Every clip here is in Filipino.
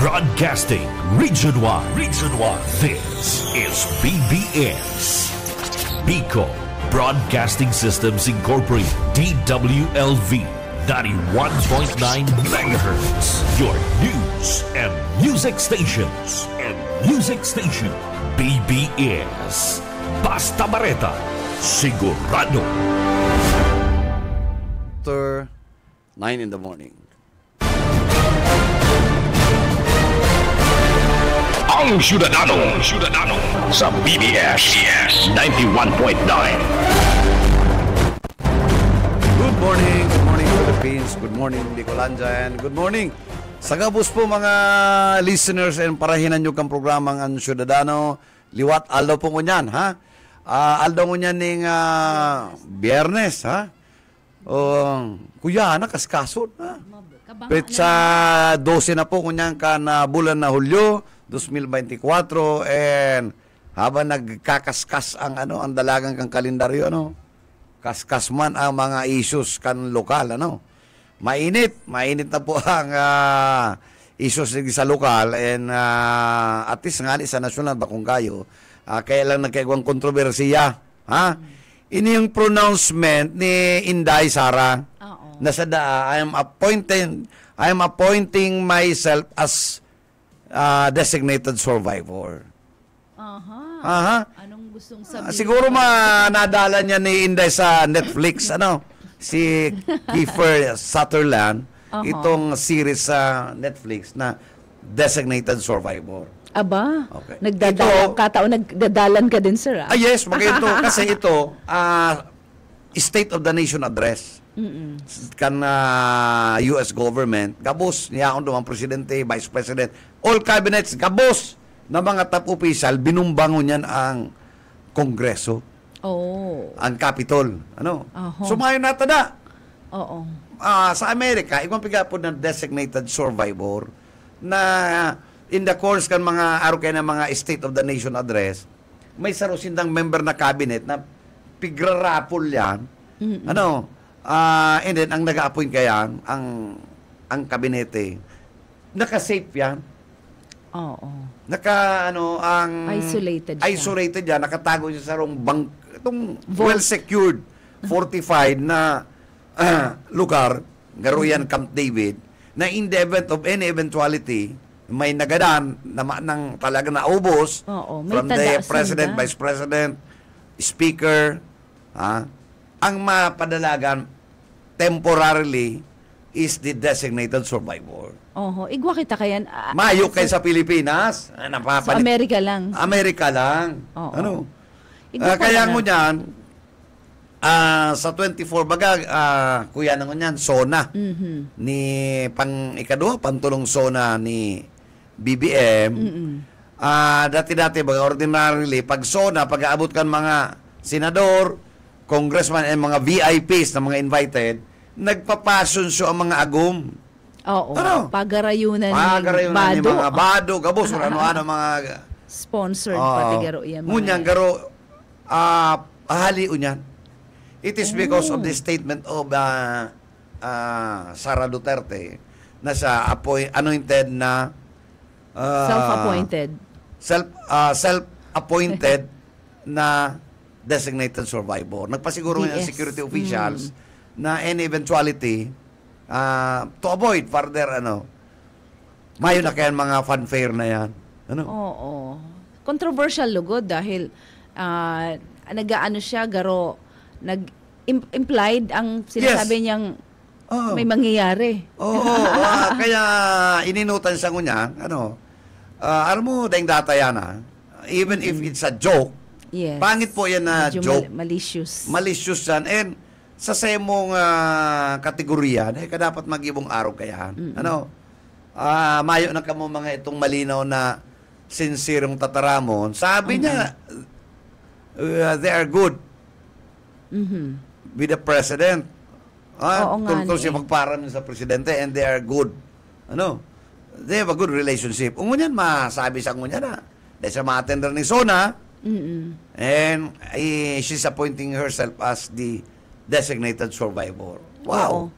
Broadcasting Region 1. Region 1. This is BBS. Bicol Broadcasting Systems Incorporated. DWLV 91.9 MHz. Your news and music stations. BBS. Basta Bareta. Sigurado. 9 in the morning. Ang Ciudadano sa BBS 91.9. Good morning Philippines, good morning Bicolandia, and good morning sa gabos po mga listeners and parahinan nyo kang programang Ang Ciudadano. Liwat aldaw po ngunyan, ha? Aldaw ngunyan ning Biyernes, ha? Kuya, nakaskasot, ha? Petsa 12 na po ngunyan ka na bulan na Hulyo 2024, and habang nagkakaskas ang ang dalagang kang kalendaryo, kaskas man ang mga issues kan lokal, mainit na po ang issues sa lokal, and at least nga sa nasyonal bakong kayo, kaya lang nagkaigwang kontrobersiya, ha? Ini yung pronouncement ni Inday Sara na sa I am appointing myself as designated survivor. Anong gustong sabihin? Siguro nadala niya ni Inday sa Netflix, si Kiefer Sutherland, itong series sa Netflix na Designated Survivor. Aba, Okay. nagdadalan ka din, sir. Yes, maganda kasi ito, State of the Nation Address. Kan US government, gabos niya akong dumang presidente, vice president, all cabinets, gabos na mga top official, binumbangon niyan ang Kongreso. Ang Capitol. Sumayo na tada. Sa Amerika, ikong pigapod ng designated survivor na in the course kan mga araw kayo ng mga State of the Nation Address, may sarosindang member na cabinet na pigrarapol yan. And then, ang nag-a-appoint kaya, ang kabinete, naka-safe yan. Isolated yan, nakatago siya sa itong well-secured, fortified na lugar, garuyan Camp David, na in the event of any eventuality, may nagadaan ng talaga naubos from the president, vice president, speaker, ang mapadalagan temporarily is the designated survivor. Igwa kita kayan. Mayo kayo sa Pilipinas. Sa Amerika lang. Amerika lang. Kaya ngunyan, sa 24 baga, kuya na ngunyan, SONA. Ni pang-ikadwa, pantulong SONA ni BBM. Dati-dati, baga ordinarily, pag SONA, pag-aabot kan mga senador, congressman, and mga VIPs na mga invited, nagpapasonsyo ang mga agum. Pagarayunan ni mga bado, gabos, ano-ano mga sponsored pati garo yan. Ngunyan, garo, ahali unyan. It is because of the statement of Sara Duterte na sa anointed na self-appointed na designated survivor. Nagpasiguro ng security officials na any eventuality to avoid further mayo na kaya mga fanfare na yan. Controversial lugod dahil nag-aano siya garo nag-implied ang sinasabi niyang may mangyayari. Kaya ininutan siya niya, alam mo, daing data yan, even if it's a joke, pangit po yan na joke. Malicious yan. And sa semong kategorya, dapat mag-ibong araw kaya. Mayo na kamo mga itong malinaw na sincerong tataramon. Sabi niya, they are good with the president. Tulto siya magparam sa presidente, and they are good. They have a good relationship. Ngunyan, masabi sa ngunyan na. Dahil sa ma-attender ni SONA, and she's appointing herself as the designated survivor. Wow.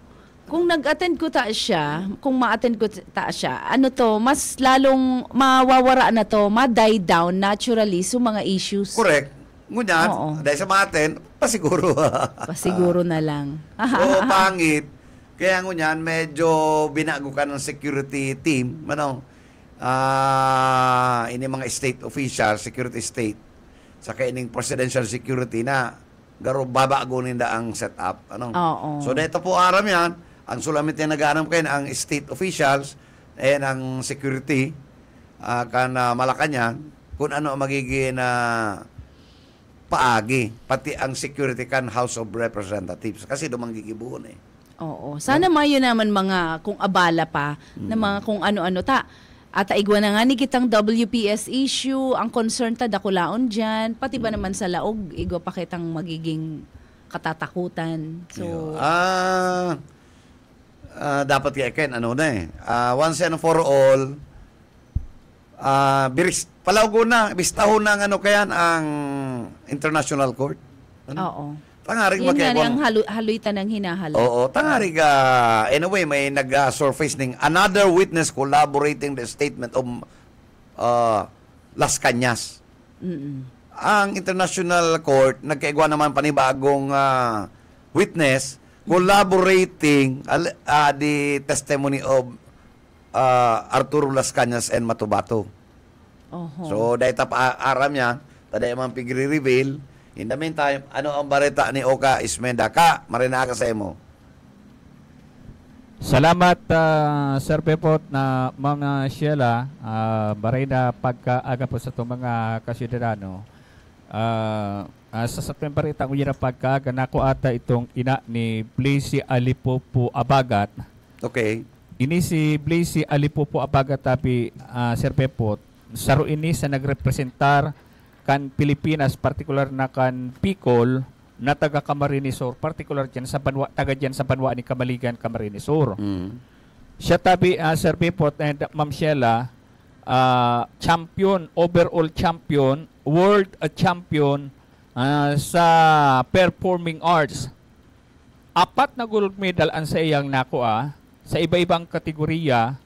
kung nag-attend ko ta siya, kung ma-attend ko ta siya, ano to, mas lalong mawawara na to, ma-die down naturally so mga issues. Correct. Ngunyan, dahil sa matin, pasiguro. Pasiguro na lang. So, pangit. Kaya ngunyan, medyo binago ka ng security team. Ini mga state official, security state, saka ining presidential security na garo babagunin da ang setup. So, dito po aram yan. Ang sulamit na nag-aanam kayo ang state officials and ang security Malacanang kung ano magiging paagi, pati ang security kan House of Representatives kasi dumanggigibuhon Oo. Sana mayo naman mga kung abala pa na mga kung ano-ano ta. At igwa na nga ni kitang WPS issue, ang concern ta dakulaon dyan, pati ba naman sa laog, igwa pa kitang magiging katatakutan. So, dapat kaya Ken, once and for all, palawgo na, bistahon na ang International Court. Oo. Tangarig yun nga ang haluitan ng hinahalo. Oo, tangarig, anyway, may nag-surface ng another witness collaborating the statement of Las Cañas. Ang International Court, nagkaigwa naman panibagong witness collaborating the testimony of Arturo Las Cañas and Matubato. So, dahil aram niya, taday man pigre-reveal. In the meantime, ano ang bareta ni Oka Ismenda? Marinaka sa imo. Salamat, Sir Pepot na mga Sheila. Baray na pagkaaga po sa itong mga kasiderano. Sa September ko yun ang pagkaaga na ko ata itong ina ni Blazy Alipopo Abagat. Okay. Ini si Blazy Alipopo Abagat tapi Sir Pepot, saro ini sa nagrepresentar kan Pilipinas, particular na kan Bicol, na taga Camarines Sur, particular dyan sa Banwa, taga dyan sa Banwa ni Kamaligan, Camarines Sur. Siya tabi, Sir Pepot and Ma'am Sheila, champion, overall champion, world champion sa performing arts. 4 na gold medal ang sa iyang nakuha sa iba-ibang kategorya.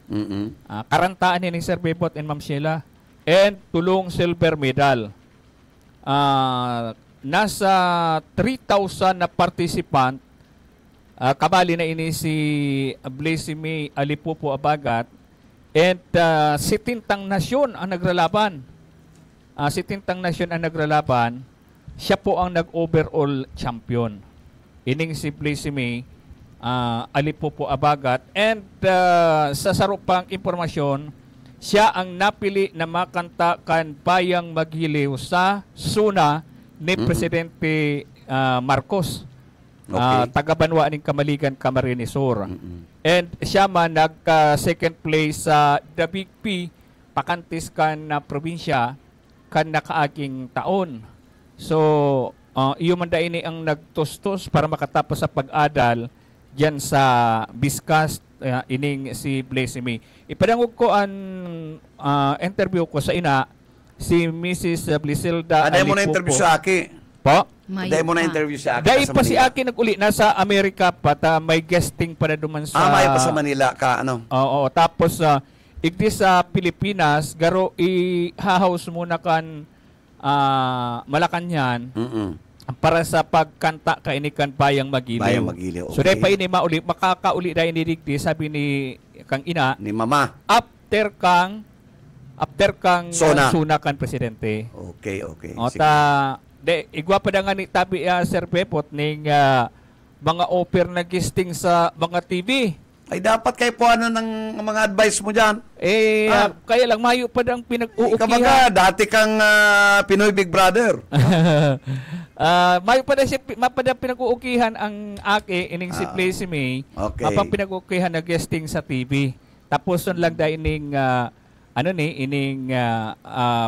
Karantaan ni Sir Pepot and Ma'am Sheila, and 3 silver medal. Nasa 3,000 na participant, kabali na ini si Blazy Alipopo Abagat, and 70 nasyon ang naglalaban. 70 nasyon ang naglalaban. Siya po ang nag-overall champion. Ining si Blazy Alipopo Abagat, and sa sarupang impormasyon, siya ang napili na makanta kan Bayang Magiliw sa SUNA ni Presidente Marcos. Taga-Banwa ng Kamaligan, Camarines Sur. And siya man nag-second place sa The Big P, pakantis kan na probinsya kan nakaaging taon. So, iyo man da ini ang nagtustos para makatapos sa pag-adal diyan sa Biscas, ining si Blazy. Ipadangog ko ang interview ko sa ina, si Mrs. Blisilda Alipopo. Aday mo na interview sa aki. Po? Aday mo na interview sa aki. Dahil pa si aki nag-uli, nasa Amerika pa, may guesting pa na duman sa... may pa sa Manila ka, Oo, tapos igdi sa Pilipinas, garo i-house muna kan Malacanang para sa pagkanta kainikan Bayang Magiliw. Bayang Magiliw, okay. So dahil pa ini mauli, makakauli dahil ni Digdi, sabi ni kang ina, ni Mama, after kang Suna kan presidente. Okay. O igwa pa nga ni tabi Sir Pepot ning mga offer na guesting sa mga TV. Ay dapat kay po ng mga advice mo diyan. Kaya lang mayo pa dang pinag-uukihan. Kabaga, dati kang Pinoy Big Brother. Mayo pa dang mapada pinag-uukihan ang aki ining si Blazy. Okay. Mapang pinag-uukihan na guesting sa TV. Tapos nun lang da ining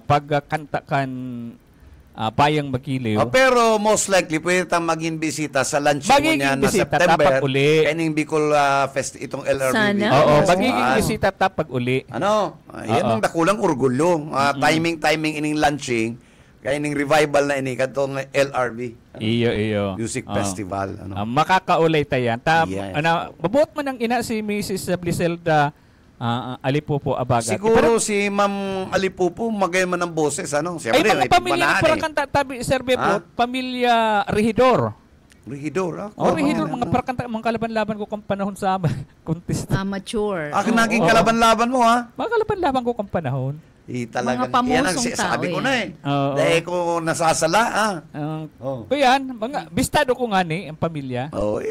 pagkanta kan Bayang Magiliw. Pero most likely pwede tayong maging bisita sa lunch mo niya na September. Kaning Bicol Fest, itong LRB. Sana. Oo, magiging bisita tapag uli. Yan ang dakulang orgulyo. Timing ining lunching, kaya ining revival na ini katong LRB. Iyo. Music Oo. festival. Ano. Makakaulay tayan. Yes. Mabuot mo ng ina si Mrs. Bliselda Alipupo Abagat. Siguro si Ma'am Alipupo magayon man ng boses, ano? Ay, Siyempre, mga pamilya ng Manane. parakanta, Sir Ha? Bebo, pamilya Regidor. Regidor, ah. Regidor, mga parakanta, mga kalaban-laban ko kung panahon sa contest. Amateur. Naging kalaban-laban mo, ha? Mga kalaban-laban ko kung panahon. Talagang, Mga pamusong yan ang tao, sabi ko na eh. Oo. Dahil ko nasasala, ah. Oh. Yan, mga bistado ko nga ni, ang pamilya. Oh,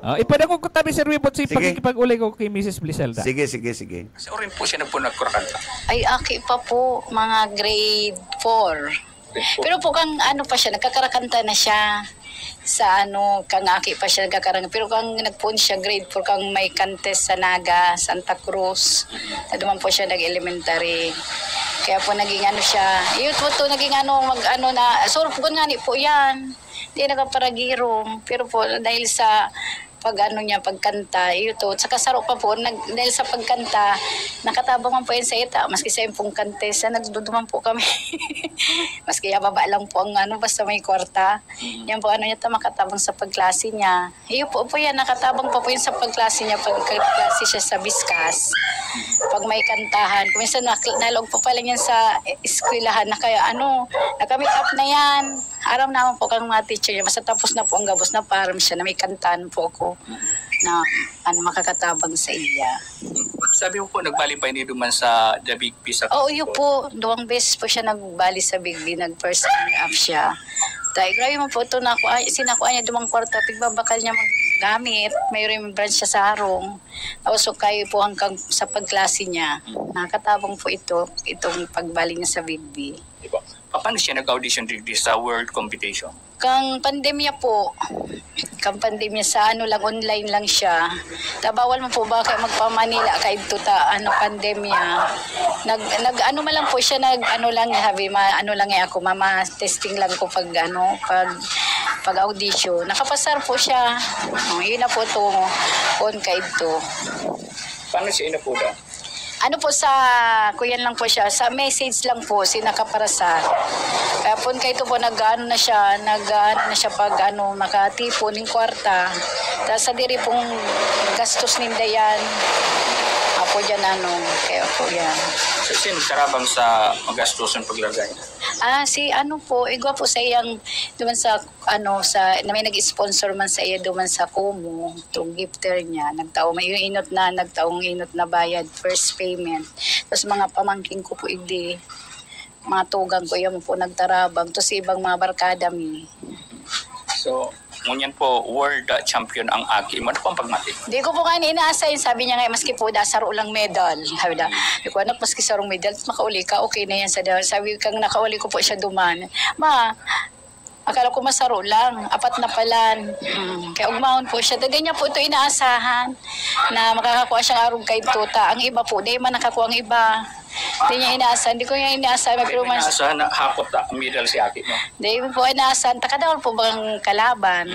Ipadako ko tabi Sir Bebo, si Sige. pagkikipag-ulay ko kay Mrs. Bliselda. sige. Kasi orin po siya nagpunagkurakanta. Ay, aki pa po, mga grade 4. Pero po kang ano pa siya, nagkakarakanta na siya sa ano, kang aki pa siya nagkakarang. Pero kang nagpuon siya grade 4, kang may contest sa Naga, Santa Cruz. Na duman po siya nag-elementary. Kaya po naging ano siya, yun po to, naging ano, mag-ano na, so nga ni po yan. Hindi nakaparagirong. Pero po, dahil sa pagkanta, ito. Saka saro pa po, dahil sa pagkanta, nakatabang man po yan sa ita, maski sa yung pong kantesa, nagduduman po kami. Maski baba lang po ang ano, basta may kwarta. Yan po, ano niya, makatabang sa pagklase niya. Iyo po yan, nakatabang pa po yun sa pagklase niya, pagklase siya sa Biskas. Pag may kantahan, kung minsan nalog po pala yan sa eskwelahan, na kaya ano, nakamit up na yan. Araw naman po kang mga teacher niya, basta tapos na po ang gabos na param siya, na may kantahan po ako na ano, makakatabang sa iya. Sabi mo po, nagbali pa hindi duman sa The Big Piece. Oo, yun po. 2 beses po siya nagbali sa Big B. Nag-first runner-up siya. Dahil grabe mo po ito, sinakuha niya 2 kwarta. Pigbabakal niya maggamit. May remembrance siya sa harong. Tapos so, kayo po hanggang sa pagklase niya. Nakatabang po itong pagbali niya sa Big B. Diba? Paano siya nag-audition sa World Competition? Kang pandemya po, sa ano lang, online lang siya. Bawal mo po ba kayo magpa-Manila kahit tuta, pandemya. Ano man lang po siya, ano lang, sabi, ano lang ako, testing lang ko pag audition. Nakapasar po siya. Yun na po ito, on kayo ito. Paano siya inapuda? Ano po kuyan lang po siya, sa message lang po, sinakaparasar. Kaya po kayo po, nag-ano na siya pag makatipon ng kwarta. Tapos sa diri pong gastos ninda yan. Apo dyan kaya po yan. So, sino karabang sa magastusan paglagay? Igwa po sa iyang, duman na may nag-sponsor man sa iya duman sa Kumu, itong gifter niya, nagtaong inot na bayad, first payment. Tapos mga pamangking ko po mga tugang ko yan po nagtarabang, to sa ibang mga barkada mi. So, ngunyan po, world champion ang Aki. Ano po ang pagmati? Di ko po nga inaasay. Sabi niya nga, maski po saro lang medal. Sabi na, di ko anak, maski sarong medal, makauli ka, okay na yan. Sabi kang nakauli ko po siya duman. Akala ko masaro lang, 4 na palan. Kaya ugmahon po siya. Dagan niya po ito inaasahan na makakakuha siyang arong kay tuta. Ang iba po, di man nakakuha ang iba. Hindi niya inaasahan. Hindi ko niya inaasahan. Pero inaasahan na hapot na medal si Aki mo? Hindi po inaasahan. Takadawal po bang kalaban.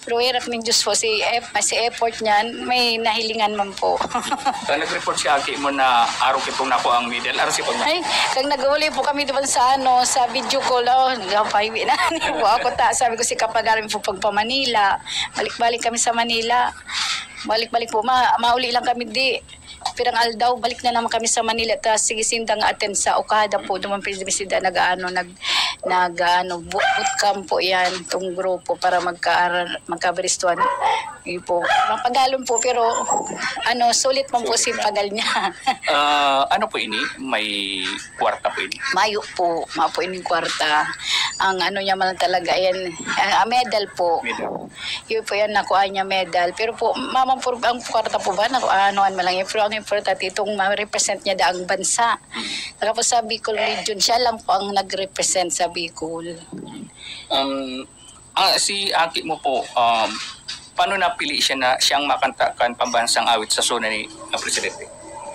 Pero hirap ng Diyos po. Si effort niyan, may nahilingan man po. So, nag-report si Aki mo na araw kitong nakuha ang medal. Araw si Pagmati? Ay, kag nag-uli po kami doon sa video call. Gapahiwi na po ako sabi ko si kapagarin po pagpa Manila. Balik-balik kami sa Manila. Balik-balik po. Mauli lang kami pirang aldaw, balik na naman kami sa Manila. Tapos sige sindang attend sa Okada po. Duman presida bootcamp po yan, itong grupo para magkabaristuan. Yun po. Mapagalon po, pero sulit man po si pagal niya. Ano po ini? May kwarta po ini? Mayo po, mapo ini kwarta. Ang niya man talaga yan, medal po. Yun po yan, nakuha niya medal. Pero po, ang kwarta po ba, anoan man lang yun. Pero ang importante, itong ma-represent niya daang bansa. Tapos sa Bicol region, siya lang po ang nag-represent sa Bicol. Si Aki mo po, paano napili siya na siyang makantakan pambansang awit sa zona ni Presidente?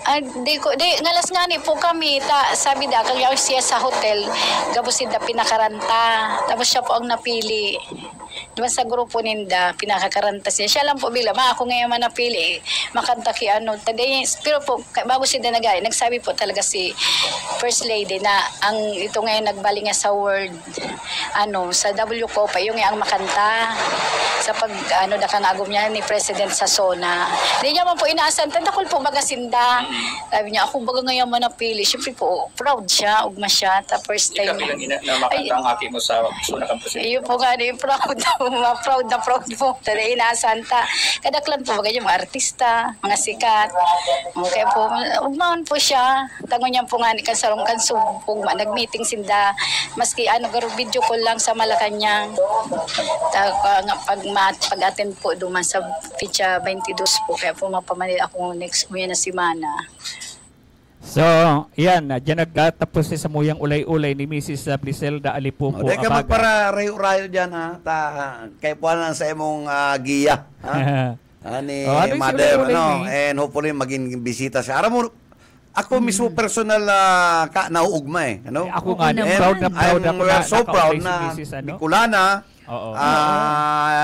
Ngalas nga ni po kami, sabi kaya siya sa hotel, gabos sida pinakaranta, tapos siya po ang napili. Diba sa grupo ninda, pinakakarantas niya. Siya lang po bila, ako ngayon manapili, makanta ki ano. Pero po, bago siya nagay, nagsabi po talaga si First Lady na ito ngayon nagbali nga sa word, sa W Copa, yung ang makanta sa dakang agom niya ni President sa SONA. Hindi niya man po inaasan, tandakol po magasinda. Sabi niya, ako baga ngayon manapili. Siyempre po, proud siya, ugma siya. First time. Ikaw bilang ina na makanta ang aki mo sa SONA campus. Iyo po nga, proud na proud po. Tada inasanta. Kadaklan po bagay mga artista, mga sikat. Kaya po, ugmaon po siya. Tangon niya po nga ni Kansarong Kansubog, nag-meeting sinda. Maski garo video call lang sa Malacanang. Pag-attend po duman sa Picha 22 po. Kaya po mapamanil ako next mo yan na simana. So, yan, dyan nagtatapos sa muyang ulay-ulay ni Mrs. Bliselda Alipupo Hindi ka Abaga. magpara rayo-rayo dyan, ha? Kay puwanan sa imong giya, ha? Ni ano yung Mother, ulay-ulay and hopefully maging bisita siya. Aram mo, ako mismo personal nauugma eh. Ano? Ako nga, naman. proud na proud ako we are so proud nakaulay na si Mrs. Bicolana, Oo.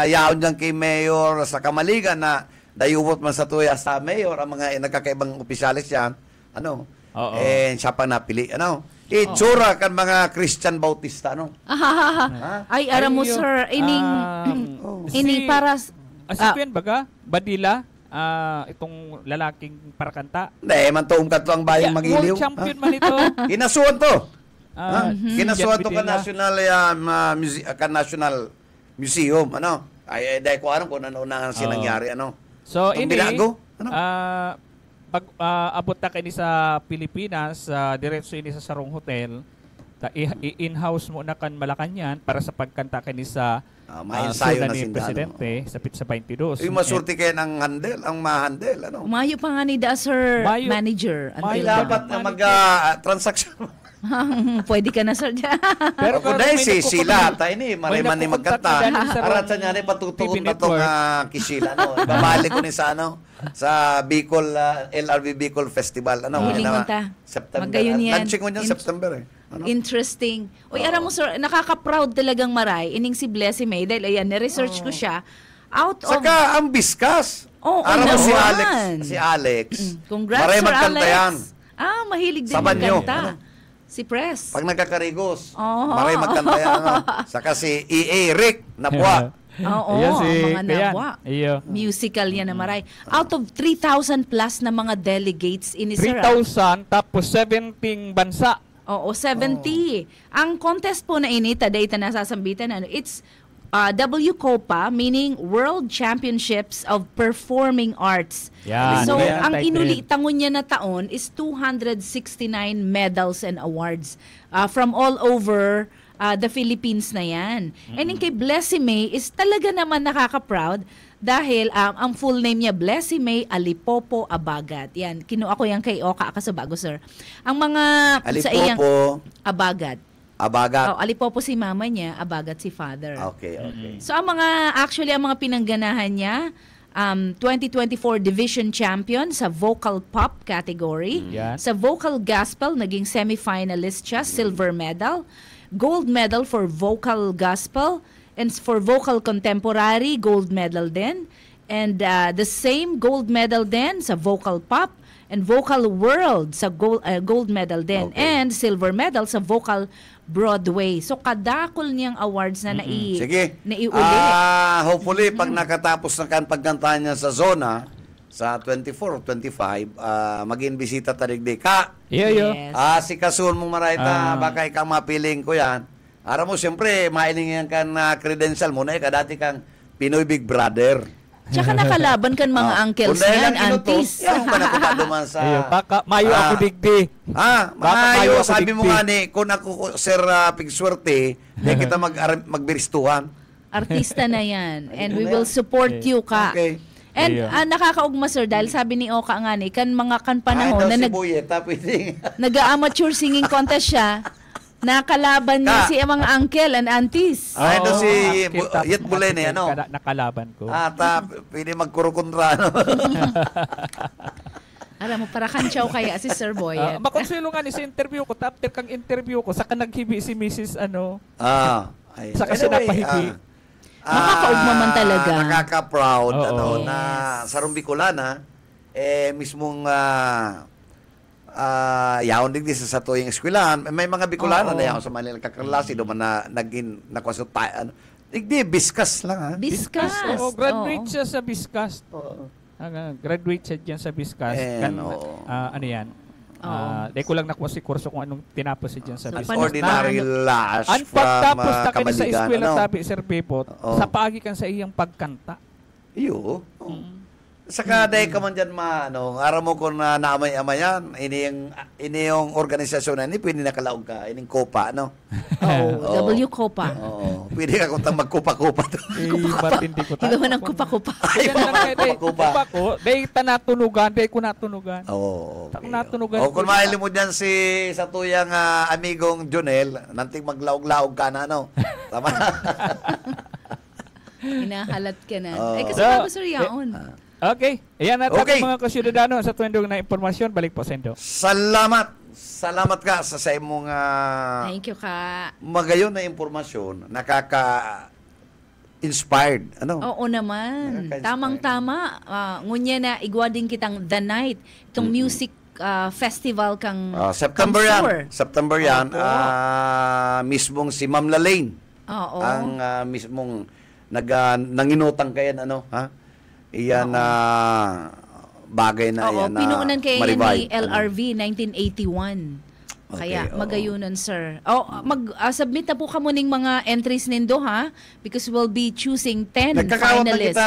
yaon dyan kay Mayor sa Kamaligan na dayubot man sa tuya sa Mayor, ang mga nagkakaibang opisyalis yan, Oo. and siya pa napili, itsura kan mga Christian Bautista, Ay, aram mo, Ay, sir, ining si- para... Si Kuyan Baga, Badila, itong lalaking parakanta. Hindi, man to ka to ang bayang magiliw. World champion man ito. Kinasuhan to. Ah, Kinasuhan to ka Badila. National Museum, Ay, dahil ko alam kung ano na sinangyari, So, Itong ini, binago, pag abot na kayo sa Pilipinas, diretso ini sa Sarong Hotel, i-in-house mo na kan Malacanang para sa pagkanta kayo sa ma-ensayo suna na ni sinda, Presidente sa Pizza 22. Yung masurti kayo ng handel, ang mahandel, Umayo pa nga ni da, sir, Mayo. manager. Ay, Until dapat na mag-transaction. Pwede ka na, sir. Pero Ako dahil si Sila, tayo ni, mariman ni magkanta. nakukontak na Arat sa sa niya ni patutuon TV na itong Network. kisila. Babalik ko ni sa sa Bicol, LRB Bicol Festival. Hiling ginawa? unta. September. Magayon yan. Launching mo niyan September eh. Interesting. Uy, aram mo, sir, nakaka-proud talagang maray. Ining si Blessy May, dahil ayan, na-research ko siya. Out of... Saka ang Biskas. Oo, Aram mo naman. si Alex. Congrats, Maray Sir magkanta Alex. yan. Mahilig din Sa banyo. magkanta. Si Press. Pag nagkakarigos, Oo. maray magkanta yan. Saka si E.A. Rick Napua. Oo, Ayan si ang mga Kuyan. nabwa. Iyo. Musical yan na maray. Out of 3,000 plus na mga delegates ini sir. 3,000 tapos 17 bansa. Oo, 70. Ang contest po na ini, taday ita nasasambitan, it's WCOPA, meaning World Championships of Performing Arts. Yan. So, Yan, ang title. inulitangon niya na taon is 269 medals and awards from all over the Philippines na yan. And yung kay Blessy May is talaga naman nakaka-proud dahil ang full name niya, Blessy May Alipopo Abagat. Yan, kinuha ko yan kay Oka Akasabago, sir. Ang mga sa iyang Alipopo, Abagat. Abagat. Alipopo si mama niya, Abagat si father. Okay. So ang mga pinangganahan niya, 2024 Division Champion sa Vocal Pop category. Yan. Sa Vocal Gospel, naging semi-finalist siya, silver medal. Gold medal for Vocal Gospel. And for Vocal Contemporary, gold medal din. And the same gold medal din sa Vocal Pop. And Vocal World sa gold medal din. Okay. And silver medal sa Vocal Broadway. So kadakol niyang awards na Sige. naiuli. Hopefully, pag nakatapos na kan pagkantahan niya sa zona, sa 24 o 25, maging bisita tarigdi. Iyo. Yes. Si Kasun mong marayta, baka ikaw mapiling ko yan. Aram mo, siyempre, mailing yan kan credential mo na dati kang Pinoy Big Brother. Tsaka nakalaban kan mga uncles niyan, aunties. Yan pa nakuha duman sa... Iyo. Baka mayo ako digdi. Baka mayo ako sabi mo digdi. nga ni, kung ako, Sir Pigswerte, di kita magbiristuhan. Artista na yan. And we will support you ka. Okay. And Ayun. nakakaugma, sir, dahil sabi ni Oka nga ni, kan panahon na si Buyeta, pwede. nag-amateur singing contest siya, nakalaban niya si mga uncle and aunties. Ito si Kita- Yet Bulene, Nakalaban ko. pwede magkurukontra, Alam mo, para kantsaw kaya si Sir Boyet. Makonsuelo nga ni sa interview ko, after kang interview ko, saka naghibi si Mrs. Ay. Saka siya napahibi. Makakaugma man talaga. Nakaka-proud Oo. ano, Yes. na sarong Bicolana, mismong yaon din sa tuyong eskwelahan. May mga Bicolana Oo. na yaon sa Manila kakalasi do man na naging nakwasot tayo. Digdi, biskas lang ha. Biskas. Oo, graduate Oo. siya sa Biscast. Graduate siya dyan sa Biscast. And, oo. Ano yan? Di ko lang nakuha si kurso kung anong tinapos siya dyan sa Sa Biscast. Ordinary lash Ang from pagtapos na kanya sa Kamaligan, eskwela ano? tabi, Sir Pipot, Oo. sa pagi kan sa iyang pagkanta. Iyo. Saka dahil ka man dyan araw mo kung naamay-amayan, ini yung organisasyon na ini, pwede nakalaog ka, ining kopa, no? Oo, W Copa. Oo. Pwede ka kung magkupa-kupa to. Ba't hindi ko Higawan ng kupa-kupa. Kaya lang kayo, kupa. kupa ko, day tanatunugan, day ko natunugan. Oo. Tako natunugan. O kung mahilig mo dyan sa tuyang amigong Jonel, nanting maglaog-laog ka na, no? Tama na. Hinahalat ka na. Oo. Kasi bago Sir Yaon. Okay. Ayan na Okay. mga kasyudadano sa tuwendong na impormasyon. Balik po sa Indo. Salamat. Salamat ka sa imong Thank you ka. magayon na impormasyon, nakaka-inspired. Ano? Oo naman. Nakaka-inspire. Tamang-tama. Ngunya na igwa din kitang The Night. Itong music festival kang September kang yan. tour. September yan. Opo. Mismong si Ma'am Lalaine. Oo. Ang mismong nanginutang kayan, ha? Iyan bagay na Oo, yan na pinuunan kayo yan ni ma-revive. LRV 1981. Kaya oo. magayunan, sir. Submit na po kamo ning mga entries nindo, ha? Because we'll be choosing 10 Nagkakawat na finalists. kita,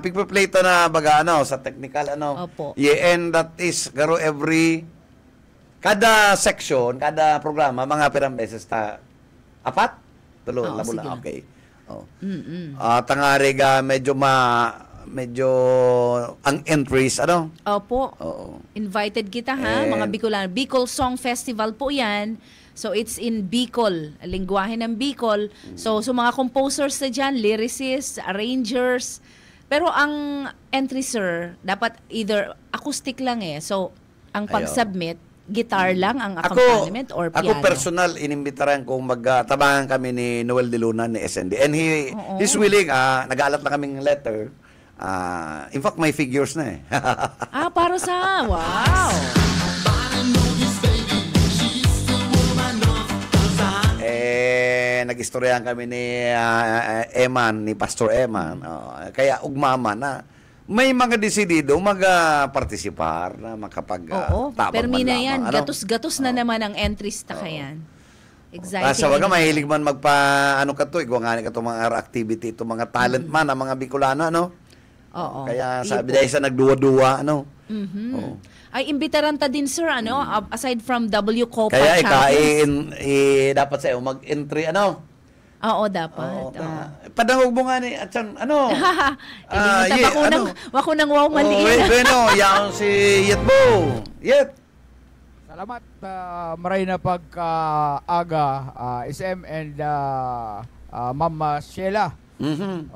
pigpa-play to na baga, sa technical, Opo. Yeah, and that is, garo kada section, kada programa, mga pirang beses apat? Tulo, Oo, labo sige na, lang. okay. Tangari ga, medyo ang entries, Opo. Oo. Invited kita, ha? And- Mga Bicolano. Bicol Song Festival po yan. So, it's in Bicol. Lingwahe ng Bicol. So mga composers na dyan, lyricists, arrangers. Pero ang entry, sir, dapat either acoustic lang eh. So, ang pag-submit, guitar lang ang accompaniment or piano. Ako personal, inimbitaran kong magtabangan kami ni Noel De Luna ni SND. And he's willing, nag-aalat na kaming letter. In fact, may figures na eh. Para sa, wow! Nag-istoryahan kami ni Eman, ni Pastor Eman. Kaya ugmama na. May mga desidido mag-participar na Oo, permi na yan. Gatos-gatos na naman ang entries ta kayan. Exciting. Sa waga, mahilig man igwa nga ni mga activity, ito mga talent man, ang mga Bicolano, Oo. Kaya sabi dahil sa nagduwa-duwa, Oo. Ay, imbitaran ta din, sir, aside from W Copa Kaya champions. dapat sa'yo mag-entry, Oo, dapat. Oo, padangog mo nga ni, Wako nang wow maliin. Bueno, yaon si Yetbo. Yet. Salamat, maray na pagkaaga, SM and Ma'am Sheila. Mhm.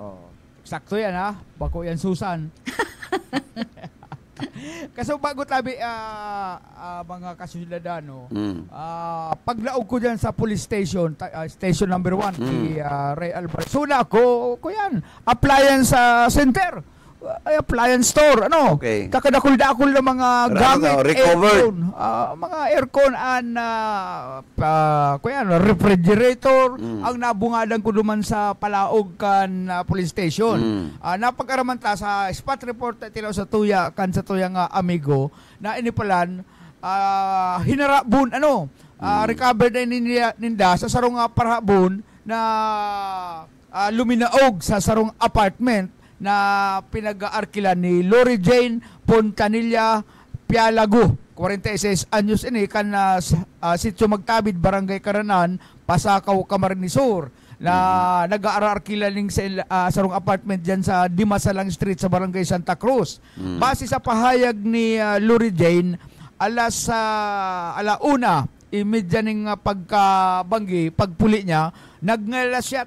Eksakto yan, ha? Bako yan, Susan. Kaso bago tabi, mga kasuladano, paglaog ko dyan sa police station, station number 1, ni Ray Alvarez. Suna ko yan, appliance center. Appliance store, Okay. Kakadakul-dakul na mga gamit, recovered. aircon, mga aircon and refrigerator, ang nabungadan ko duman sa Palaog kan police station. Napagkaramanta sa spot report tilaw sa tuya kan sa tuya nga amigo na inipalan hinarabon recovered na ninda sa sarong parhabon na luminaog sa sarong apartment na pinag-aarkilan ni Lori Jane Pontanilla Pialago, 46 anyos ini kan sitio Magtabid, Barangay Karanan, Pasakaw, Camarines Sur, na nag-aarkilan ning sa sarong apartment diyan sa Dimasalang Street sa Barangay Santa Cruz. Base sa pahayag ni Lori Jane, alauna imedya ning pagkabanggi, pagpuli niya, nagngalas siya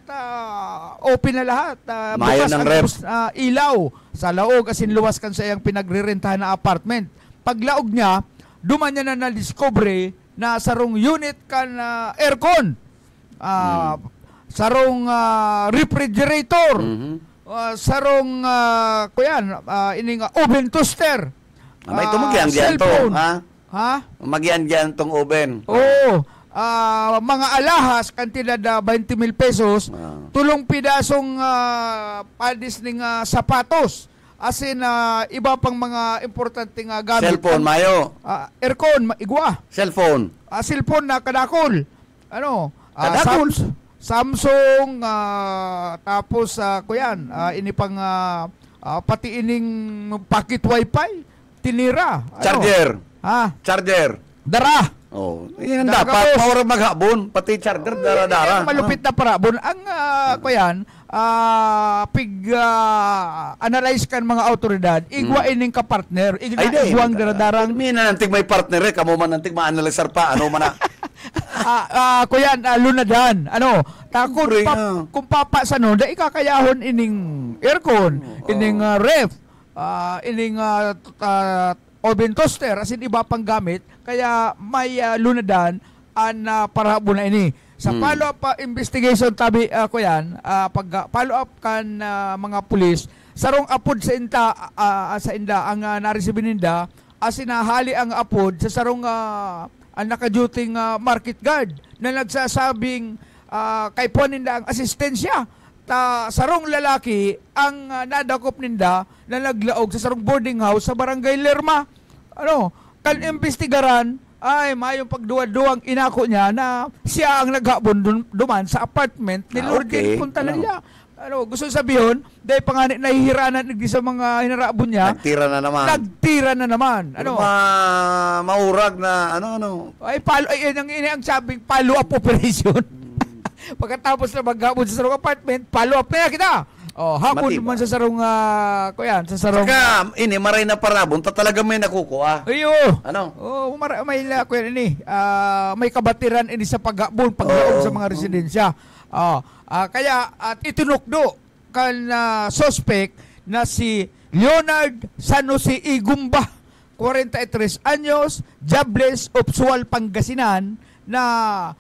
open na lahat. Mayo ng rep. Ilaw sa laog asin luwas kan sa iyang pinagrirentahan na apartment. Paglaog niya, duman niya na na-discover na sarong unit kan aircon. sarong refrigerator, sarong kuyan, ining oven toaster. May ito magiyan to, ha? Ha? Magiyan tong oven. Oo. Mga alahas, kantidad 20,000 pesos, tulong pidasong padis ning sapatos. As in, iba pang mga importanteng gamit. Cellphone, mayo. Aircon, igwa. Cellphone. Cellphone na kadakol. Ano? Kadakol? Samsung, tapos, kuyan, ini pang, pati ining pocket wifi, tinira. Ano? Charger. Ha? Charger. Dara. Oh, yan dapat. Maura maghapon. Pati charger, dara-dara. Malupit na parabon. Ang, kuyan, analyze kan mga autoridad, igwa ining ka-partner, igwang daradarang. May nantig may partner kamo man nantig ma-analyzer pa, ano man na. Kuyan, lunadan. Ano, takot kung papa sa no, da ikakayahon ining aircon, ining ref, ining oven toaster, as in iba pang gamit, kaya may lunadan parabo na ini. Sa follow-up investigation, tabi ko yan, pag follow-up kan mga pulis, sarong apod sa inda, ang nareceive ninda, sinahali ang apod sa sarong ang naka-duty market guard na nagsasabing kay po ninda ang asistensya. Sarong lalaki ang nadakop ninda na naglaog sa sarong boarding house sa Barangay Lerma. Ano, kan imbestigaran ay mayong pagduwa-duwang inako niya na siya ang naghabon duman sa apartment ni Lord Jen Puntanilla. Ano, gusto sabihin, dahil panganit nahihiranan sa mga hinarabon niya. Nagtira na naman. Ano? Maurag na, ano. Ay, ang sabing follow-up operation. Pagkatapos na maghabon sa sarong apartment, follow-up na kita. Hapon naman sa sarong, kuyan, sa sarong... Saka, maray na parabon, talaga may nakukuha. Ayo. Ano? May kuyan ini. May kabatiran ini sa paghabon, paglaog sa mga residensya. Kaya, at itinukdo kan suspect na si Leonard Sanusi Igumba, 43 anyos, jobless, Upsual, Pangasinan, na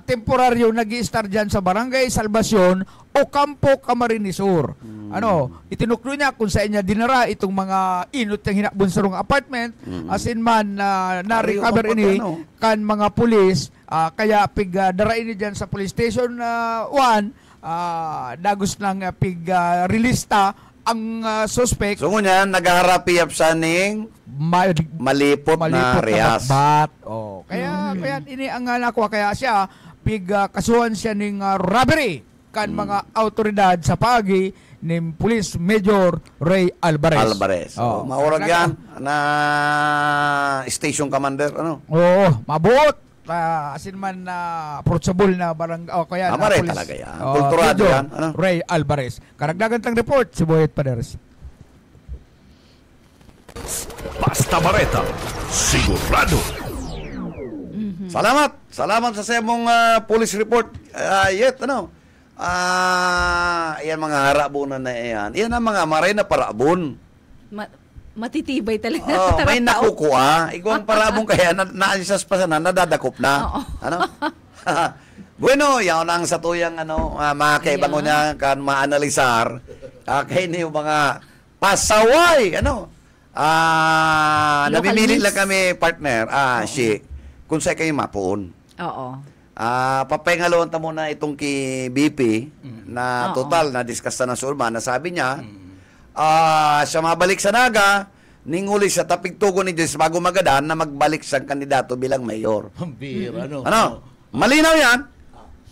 temporaryo nag-i-star dyan sa Barangay Salvacion o Campo Camarines Sur. Ano, itinuklo niya kung saan niya dinara itong mga inot ng hinakbon sa rong apartment, as in man na-recover ini kan mga pulis, kaya pig dara ini dyan sa police station 1, dagos ng pig relista ang suspect. So ngunyan, naghaharap sa ning malipot na rehas. Kaya ini ang nakuha, kaya siya kasuhan siya ning robbery kan mga autoridad sa pagi ni Police Major Ray Alvarez. Maurag yan na station commander, ano? Mabuot. Asin man approachable na barangay kaya Amare talaga yan. Kulturado yan. Ano? Ray Alvarez. Karagdagan tang report si Boyet Paderes. Basta Bareta, sigurado. Salamat sa semong police report. Yan mga harabunan na yan. Yan ang mga maray na parabon. Matitibay talaga. May nakukuha. Ikaw ang parabong kaya naisas pa sana, nadadakop na. Ano? Bueno, yan ang sa tuyang mga kaibango niya kan maanalisar. Kaya yung mga pasaway. Namimili lang kami partner. Kung saan kayo mapuon. Oo. Papahingalawan ta muna itong kay BP na total na discuss na sa urban na sabi niya siya mabalik sa Naga ninguli sa tapigtugon ni Diyos bago magadan na magbalik sa kandidato bilang mayor. Malinaw yan?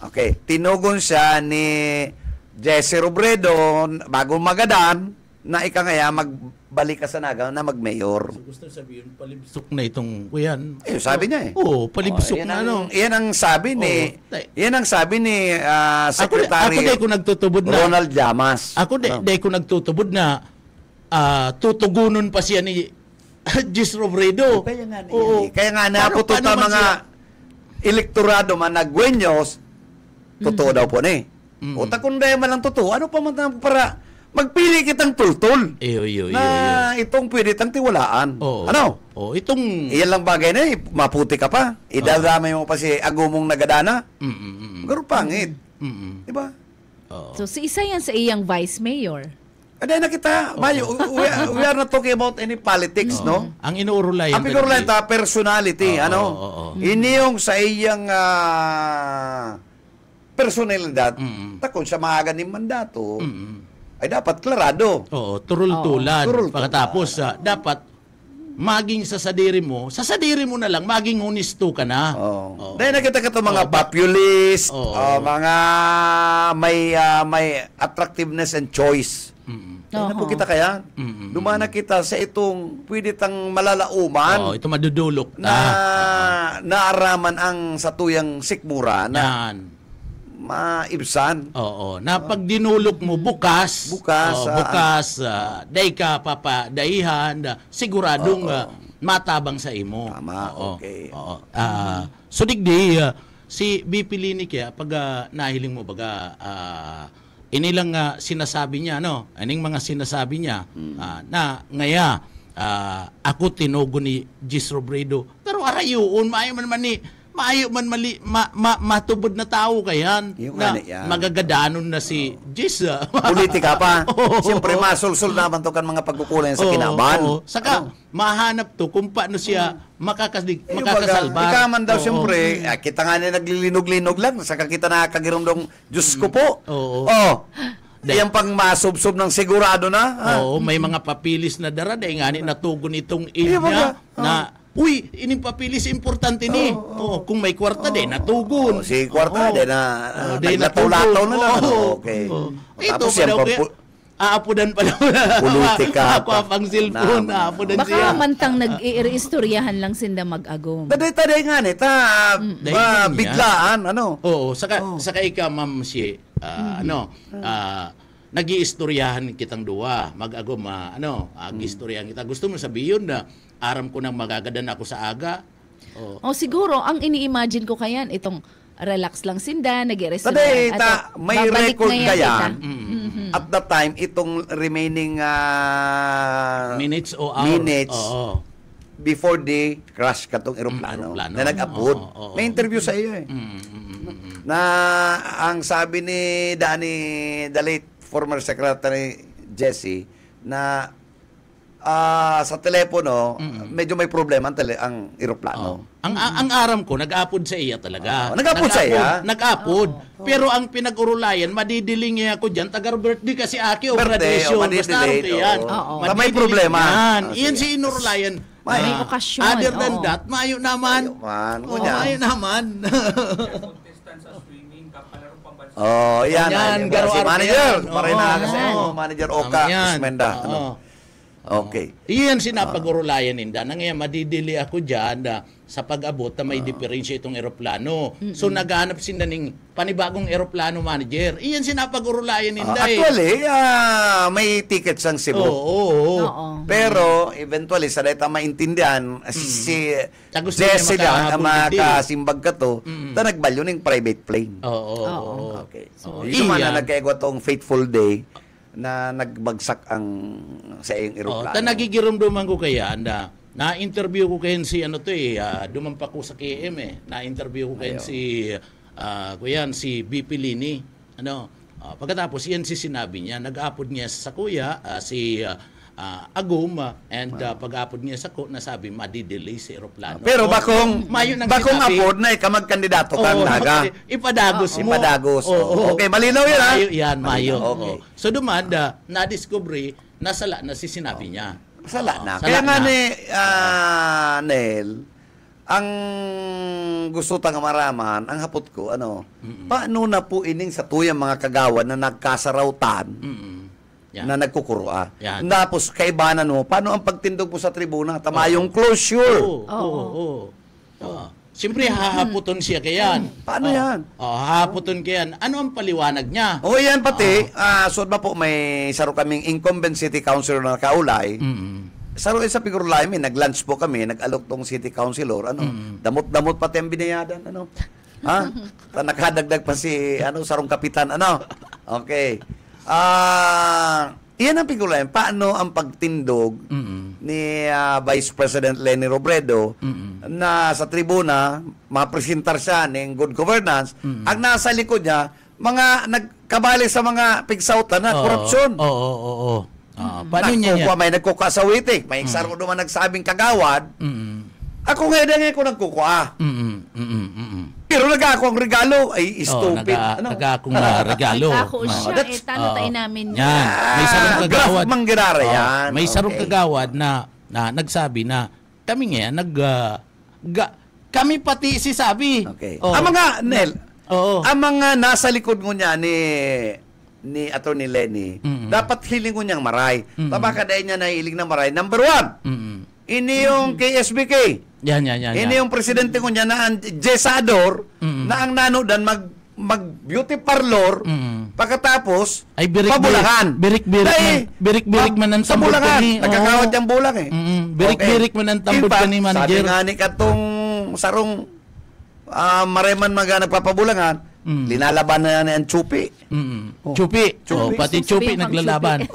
Okay, tinugon siya ni Jesse Robredo bago magadan na ikangaya magbalik ka sa Naga na mag-mayor. So, gusto sabihin, palibsok na itong kuyan. Sabi niya palibsok na Yan ang sabi ni Secretary ako ko nagtutubod na Ronald Llamas. Ako ko nagtutubod na tutugunon pa siya ni Jesse Robredo. Kaya nga naputo ta mga elektorado man nagwenyos, totoo daw po ni. O takunday man lang totoo, ano pa man para magpili kitang tultul na itong pwede tang tiwalaan. Iyan lang bagay na maputi ka pa. Idadamay mo pa si agumong nagadana. Garo pangit. Mm-mm. Di ba? Oo. So, si isa yan sa iyang vice mayor. Aday na kita, Mayo, we are not talking about any politics, no? Ang inuurulayan. Ang pinurulayan ta, personality, Ini yung sa iyang personalidad, takon sa mga ganing mandato, ay dapat klarado. Oo, turul-tulan. Turul-tulan. Pagkatapos, dapat maging sa sadiri mo na lang, maging honesto ka na. Oh. Dahil nakita ka ito mga populist, mga may attractiveness and choice. Ano po kita kaya? Dumana kita sa itong pwede tang malalauman. Ito madudulok na naaraman ang satuyang sikmura na Yan. maibsan. Oo. Na pag dinulok mo bukas, day ka papadaihan, siguradong matabang sa imo. Tama, okay. So digdi, si BP Lini kaya pag nahiling mo baga inilang sinasabi niya, aning mga sinasabi niya na ngaya ako tinugo ni Gis Robredo, pero arayoon maayo man matubod na tao kayan na magagadanon na si Gis. Politika pa. Siyempre masulsul naman to kan mga pagkukulan sa kinaban. Saka mahanap to kung paano siya makakasalbar. Ikaman daw siyempre, kita nga na naglilinog-linog lang, saka kita nakakagirundong, Diyos ko po. Yan pang masubsob ng sigurado na. May mga papilis na dara, dahil nga natugon itong ilya na, uy, ining papilis importante ni. Kung may kwarta, dahil natugon. Si kwarta, dahil na naglataw-lataw na lang. Okay. Ito pa daw kaya, aapudan pa daw. Politika. Ako apang cellphone, aapudan siya. Baka mantang nag-iistoryahan lang sinda mag-agom. Taday nga biglaan, saka ika, ma'am, si, nag-iistoryahan kitang duwa, mag-agom, istoryahan kita. Gusto mo sabihin na aram ko nang magagadan ako sa aga? Siguro, ang ini-imagine ko kayan, itong relax lang sinda, Taday, may record kaya. At that time, itong remaining minutes o hours. Before the crash katong eroplano na nag-upload. May interview sa iyo na ang sabi ni the late former Secretary Jesse na sa telepono medyo may problema ang eroplano. Ang aram ko nag-upload sa iya talaga. Nag-upload sa iya? Nag-upload. Pero ang pinag-urulayan, madidiling ako dyan, tagar-birthday kasi aki o graduation. Basta yan. May problema. Iyan si inurulayan. May okasyon. Other than that, mayo naman. Mayo naman. Yan. Si manager. Maray na kasi. Manager Oka Ismenda. Okay. Iyan sinapag-urulayan ninda. Nangyayang madidili ako dyan sa pag-abot na may diferensya itong eroplano. So naghahanap sila ng panibagong eroplano manager. Iyan sinapag-urulayan ninda. Actually, may tickets ang Cebu. Pero eventually, sa dahil maintindihan, si Jesse lang, makasimbag ka to, nagbalyo ng private plane. Okay. So, ito man na nagkaigwa tong fateful day na nagbagsak ang sa iyong eroplano. Nagigirumduman ko kaya na-interview ko kayo si dumampak ko sa KM na-interview ko kayo si BP Lini. Pagkatapos yan sinabi niya, nag-upload niya sa kuya si Agum and pag-upload niya sa nasabi madidelay si eroplano. Pero bakong upload na magkandidato kang naga. Ipadagos mo. Okay, malinaw yan ha? Yan, mayo. Okay. So dumanda, na-discovery, nasala na si sinabi niya. Sala na. Kaya nga ni Nel, ang gusto tang maraman, ang hapot ko, paano na po ining sa tuyang mga kagawan na nagkasarautan, na nagkukurua. Tapos kaibanan mo, paano ang pagtindog mo sa tribuna? Tama yung closure. Siyempre, hahaputon siya kayan. Paano yan? Hahaputon kayan. Ano ang paliwanag niya? Yan pati, so ba po may saro kaming incumbent city councilor na kaulay. Saro sa Pigurulay, nag-lunch po kami, nag-alok tong city councilor. Damot-damot pati ang binayadan. Nakadagdag pa si sarong kapitan. Okay. Iyan ang Pigurulay. Paano ang pagtindog ni Vice President Leni Robredo na sa tribuna, mapresentar siya ng good governance, ang nasa likod niya, mga nagkabali sa mga pigsautan na korupsyon. Oo. Paano niya yan? May nagkukasawitik. May isaro naman nagsabing kagawad. Ako ngayon ko nagkukuha. Pero nag-ako ang regalo. Ay, stupid. Nag-akong regalo. Nagkako siya. Tanutay namin. Yan. May sarong kagawad. Manggirara yan. May sarong kagawad na nagsabi na kami ngayon, kami pati si sabi. Okay. Ang mga, Nel, ang mga nasa likod mo niya ni Atty. Lenny, dapat hiling ko niyang maray. Baka dahil niya nahiling ng maray. Number 1, ini yung KSBK. Yan. Ini yung presidente ko niya na ang Jesador, na ang nanodan mag-beauty parlor, pagkatapos, pabulahan. Birik-birik man ang tambod ka ni. Nagkakawat yung bulang Birik-birik man ang tambod ka ni manager. Sabi nga ni katong sarong mareman nagpapabulangan, linalaban na ang Chupi. Chupi. Pati Chupi naglalaban.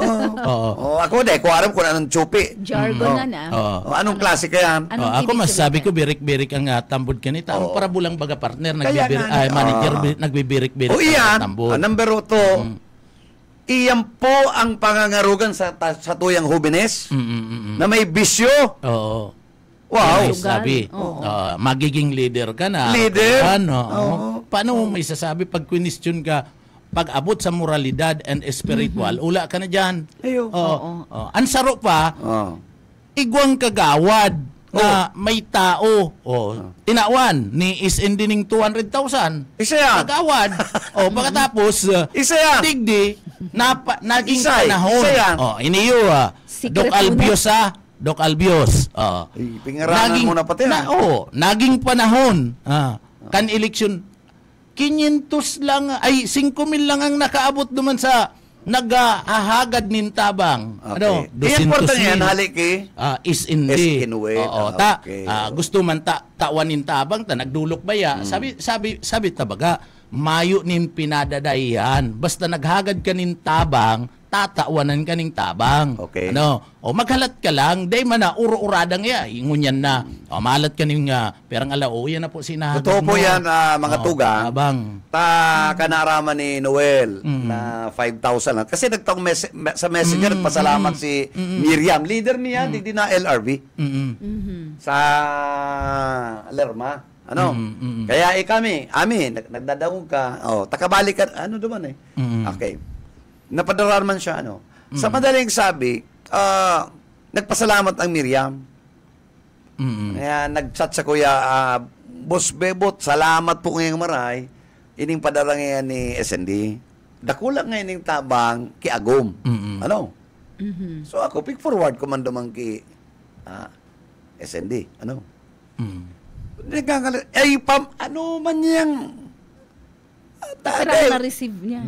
Ako ko alam kung anong Chupi. Jargon na. Anong klase kaya? Ako masasabi ko birik-birik ang tambod ka ni. Tao para bulang baga partner manager nagbibirik-birik ang tambod. Number 2, iyan po ang pangangarugan sa tuyang hubines na may bisyo. Oo. Wow. Sabi, magiging leader ka na. Leader? Paano mo may sasabi pag question ka, pag abot sa moralidad and spiritual, ula ka na dyan. Ang saro pa, igwang kagawad na may tao. Tinawan ni isendining 200,000. Isa yan. Kagawad. Pagkatapos, isa yan. Digdi, naging panahon. Isa yan. Iniyo, Doc Albios Doc Albios. Pingaranan mo na pati na. Naging panahon. Kan eleksyon 500 lang, 5,000 lang ang nakaabot duman sa nagahagad nin tabang. Okay. Important yan, haliki. Is in the. Okay. Gusto man tawanin tabang, nagdulok baya. Sabi tabaga, mayo nin pinadadayan. Basta naghagad ka nin tabang, tatawanan ka ning tabang. Okay. Maghalat ka lang, day man na uro-uradang ingunyan na. Mahalat ka ning perang alao, yan na po sinahagad. Totoo po yan, mga tugang. Tabang. Kanaraman ni Noel na 5,000 lang. Kasi nagtawag sa messenger, nagpasalamat si Miriam. Leader niya, di na LRV. Sa Lerma. Kaya kami, nagdadawag ka. Takabalik ka, duman Okay. Napadararan man siya, Sa madaling sabi, nagpasalamat ang Miriam. Kaya nag-chat sa kuya, Boss Bebot, salamat po ngayong maray. Ining padarang ngayon ni SND. Dakulang ngayon yung tabang ki Agom. So ako, pick forward ko man dumang ki SND. Man niyang Pero na-receive niya.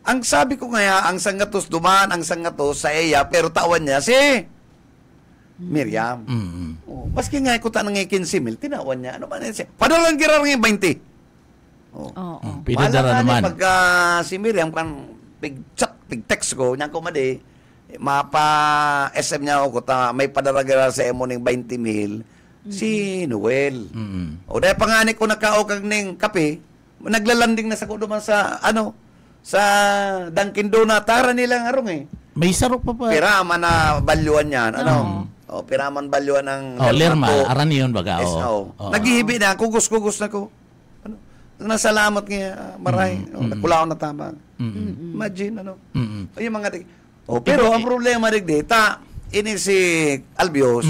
Ang sabi ko nga, ang sangatos duman, ang sangatos sa iya, pero tawan niya si Miriam. Maski nga ko tanang 15,000, tinawan niya. Ano ba niya siya? Padalang girar ng 20. Pinadara naman. Pag si Miriam, pig-text ko, niyan ko madi, mapa-SM niya ako, may padaragirar sa emo ng 20,000, si Noel. Dahil panganik ko nakaokag ng kape, naglalanding na sa ko duman sa, sa Dunkin Donut, tara nilang arong May sarok pa. Piraman na balyuan yan. Piraman balyuan ng Lerma, aran yun baga. Naghihibi na, kugos-kugos na ko. Nasalamat nga, maray. Nakulaw na tama. Imagine, yung mga pero ang problema rin ini si Albios,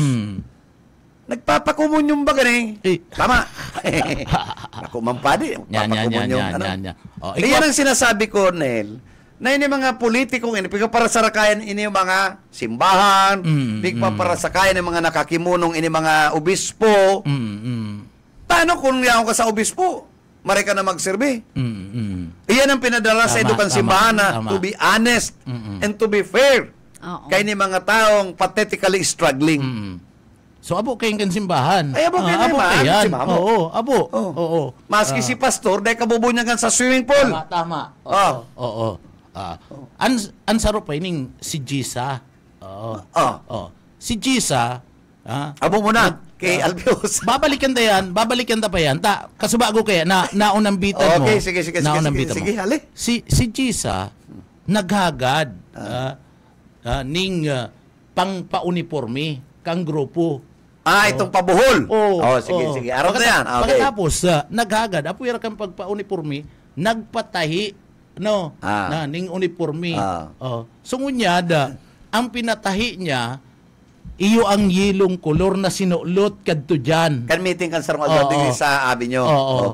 nagpapakumon yung baga Tama. Ako mampadi. Nagpapakumon yung yan ang sinasabi ko, Nel, na ini mga politikong para sa rakayan ini mga simbahan, para sa rakayan ini mga nakakimunong ini mga obispo. Paano kung yaw ka sa obispo? Mare ka na magserbi. Iyan ang pinadala sa edukang simbahan na to be honest and to be fair. Kaya ni mga taong pathetically struggling. So abo kayong simbahan. Ay abo kayo naman. Abo. Maski si pastor, dahil kabubunyagan sa swimming pool. Tama. An sarap pa ining si Gisa. Si Gisa, abo mo na. kay Albios. Babalikan ta pa yan. Kasubago kaya naunang bitan mo. Okay, sige. Naunang bitan mo. Sige, hali. Si Gisa naghagad ning pangpa-uniforme kang grupo. Itong pabuhol. Sige. Araw na yan. Okay. Pagkatapos, naghagad, apuira kang pagpa-uniforme, nagpatahi, na ning uniforme. So, ngunyad, ang pinatahi niya, iyo ang yelong kolor na sinulot kadto dyan. Kan meeting kan sarong sa abi nyo.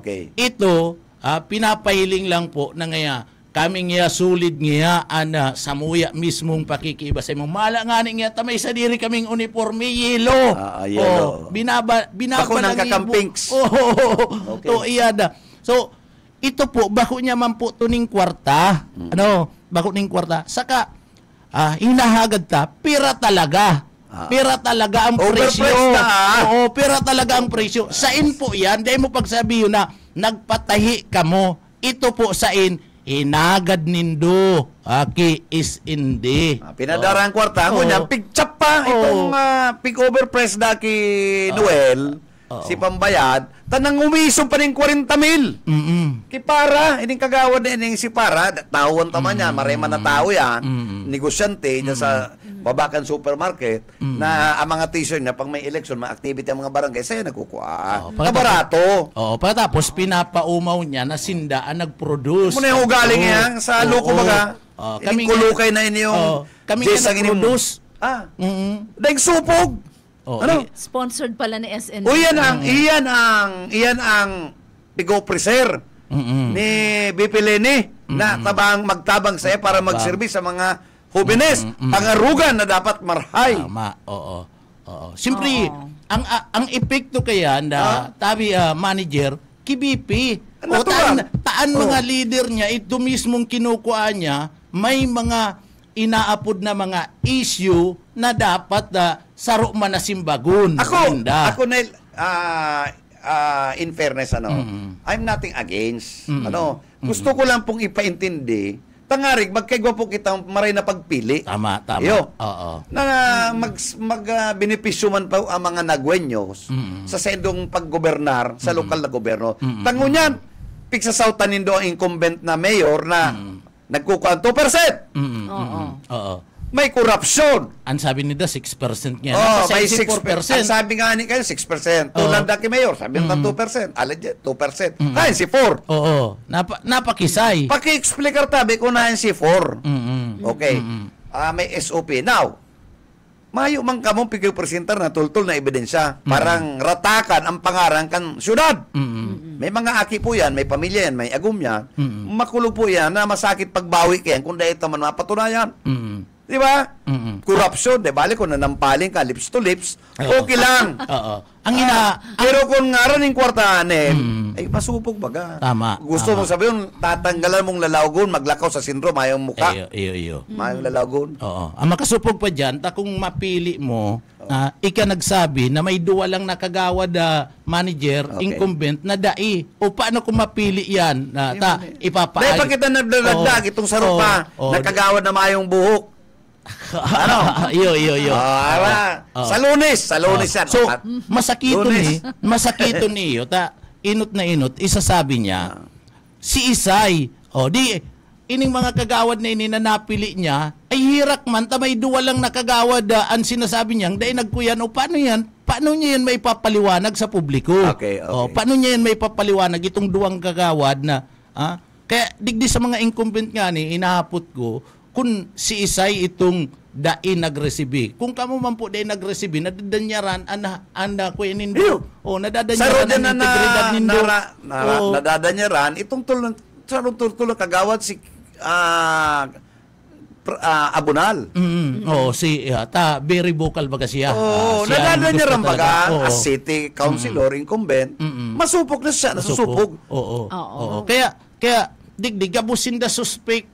Okay. Ito, pinapahiling lang po na ngaya, kami nga sulid nga samuya mismong pakikiba sa imong mala nga nga tamay sa diri kaming uniforme yelo. Yelo. Binaba Bako ng kakampings. Okay. To iyada. So ito po bako niya man po tuning kwarta. Bako ning kwarta. Saka hinahagad ta pira talaga. Pira talaga ang presyo. Pira talaga ang presyo. Sain po yan, dahil mo pagsabihin na nagpatahi ka mo. Ito po sain, inagad nindo aki is indi. Pinadarang kwarta mo niya pigchap pa itong pig overpress da ki Noel si pambayad tanang umisom pa ning 40,000. Ki para ining kagawad na ining si para tawon tama niya marema na tao yan negosyante niya sa babakan supermarket na ang mga t-shirt na pag may election may activity ang mga barangay saya nagkukuha kabarato. Pagkatapos pinapaumaw niya na sindaan nag-produce muna yung ugaling yan sa loko baga ining kulukay na inyong kami nga nag-produce daig supog. Sponsored pala ni SND. Iyan ang Pigo Preser ni BP Leni na magtabang saya para magservis sa mga hubines. Pangarugan na dapat marhay. Tama. Siyempre, ang epekto kaya na tabi manager ki BP taan mga leader niya ito mismong kinukuha niya may mga inaapod na mga issue na dapat saro man na simbagon. Ako na in fairness I'm nothing against. Gusto ko lang pong ipaintindi. Tangarig magkaigwa po kita maray na pagpili. Tama. Na benepisyo man pa ang mga nagwenyos sa sendong paggobernar sa lokal na gobyerno. Tangunyan pigsasautan nindo ang incumbent na mayor na nagkukuha 2%. May korupsyon. Ang sabi nila 6% niya. May 6%. Ang sabi nga ni kayo 6%. Tulad na kay mayor, sabi nila 2%. Alleged 2%. Kain si 4. Napakisay. Paki-explicar tabi ko na si 4. Okay. May SOP. Now, mayo man kamong pigil-presentar na tultul na ebidensya. Parang ratakan ang pangarang kan syudad. May mga aki po yan, may pamilya yan, may agum yan. Makulog po yan na masakit pagbawi kayan kung dahil naman mapatunayan. Di ba? Corruption, di bali kung nanampaling ka lips to lips, okay lang. Pero kung nga rin yung kwartahanin, ay masupog baga. Tama. Gusto mong sabihin, tatanggalan mong lalawgon, maglakaw sa sindrom, mayong muka. Mayong lalawgon. Ang makasupog pa dyan, kung mapili mo, ika nagsabi na may duwa lang nakagawad manager, incumbent, na dai. O paano kung mapili yan? Ipapaayos. Dahil pa kita nagdagdag itong sarupa, nakagawad na mayong buhok. Iyo. Sa Lunes yan. So, masakito niyo, inot na inot, isasabi niya, si Isay, ining mga kagawad na ini na napili niya, ay hirak man, may duwa lang nakagawad, ang sinasabi niya, dahil nagkuyan, paano yan? Paano niya yan may papaliwanag sa publiko? Okay. Paano niya yan may papaliwanag itong duwang kagawad na, kaya digdi sa mga incumbent nga ni, inahapot ko, kung si Isay itong dai nagresibi. Kung kamo man po dai nagresibi, nadadanyaran anda ko inindo. Nadadanyaran ang integridad nindo. Nadadanyaran itong tulong kagawad si Abunal. Very vocal baga siya. Nadadanyaran baga as city councilor incumbent. Masupok na siya, nasusupog. Kaya digdig gabusin da suspect.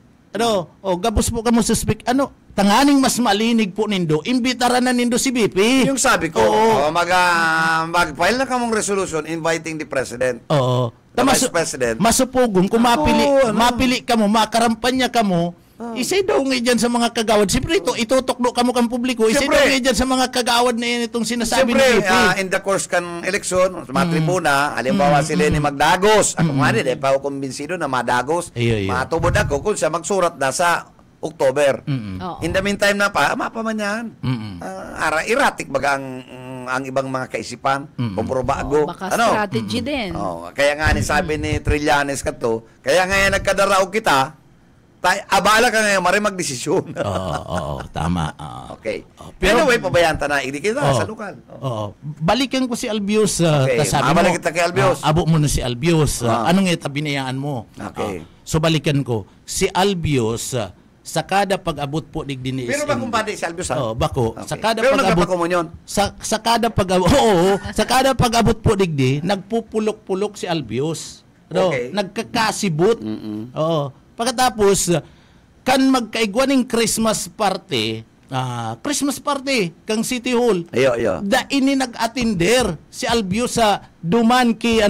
Gabos po ka mo suspect. Tanganing mas malinig po nindo, imbitaran na nindo si BP. Yung sabi ko, mag-file na kamong resolution inviting the president. The vice president. Masupugong, kung mapili ka mo, makarampanya ka mo, Isay daw nga dyan sa mga kagawad. Siyempre, itutuklo ka mo kang publiko. Isay daw nga dyan sa mga kagawad na itong sinasabi Siyempre, ni BP. in the course kan eleksyon, sa mga tribuna, halimbawa si Lenny magdagos. Ako nga rin, pa ako kumbinsido na madagos. Iyo. Matubod ako kung siya magsurat na sa October. Oo. In the meantime na mapa man yan. Erratic baga ang ibang mga kaisipan. Puro bago. Baka strategy din. Kaya nga ni sabi ni Trillanes kato, kaya nga yan nagkadaraog kita, abala ka ngayon, mari magdesisyon. Oo, tama. Okay. Pero Anyway, pabayanta na, hindi kita sa lokal. Balikan ko si Albios. Okay, Sabi mo, mabalik kita kay Albios. abo mo na si Albios. Anong ita binayaan mo? Okay. So balikan ko. Si Albios, sa kada pag-abot po digdinis. Pero ba kumpade si Albios, ha? Bako. Okay. Sa kada Pero pag-abot nagpapakomunyon. sa kada pag-abot, sa kada pag-abot po digdi, nagpupulok-pulok si Albios. Okay. Nagkakasibot. Oo. Pagkatapos, kan magkaigwaning Christmas party kang City Hall. Ayo. Da ini nag-attender si Albios sa duman ki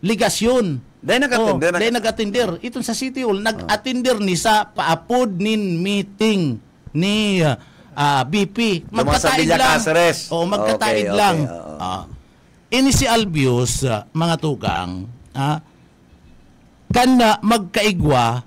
ligasyon. Dahil nag-attender. Itong sa City Hall, nag-attender ni sa paapod nin meeting ni BP. Sa Villa Cáceres. Magkataid Okay. lang. Ini si Albios, mga tugang, kana magkaigwa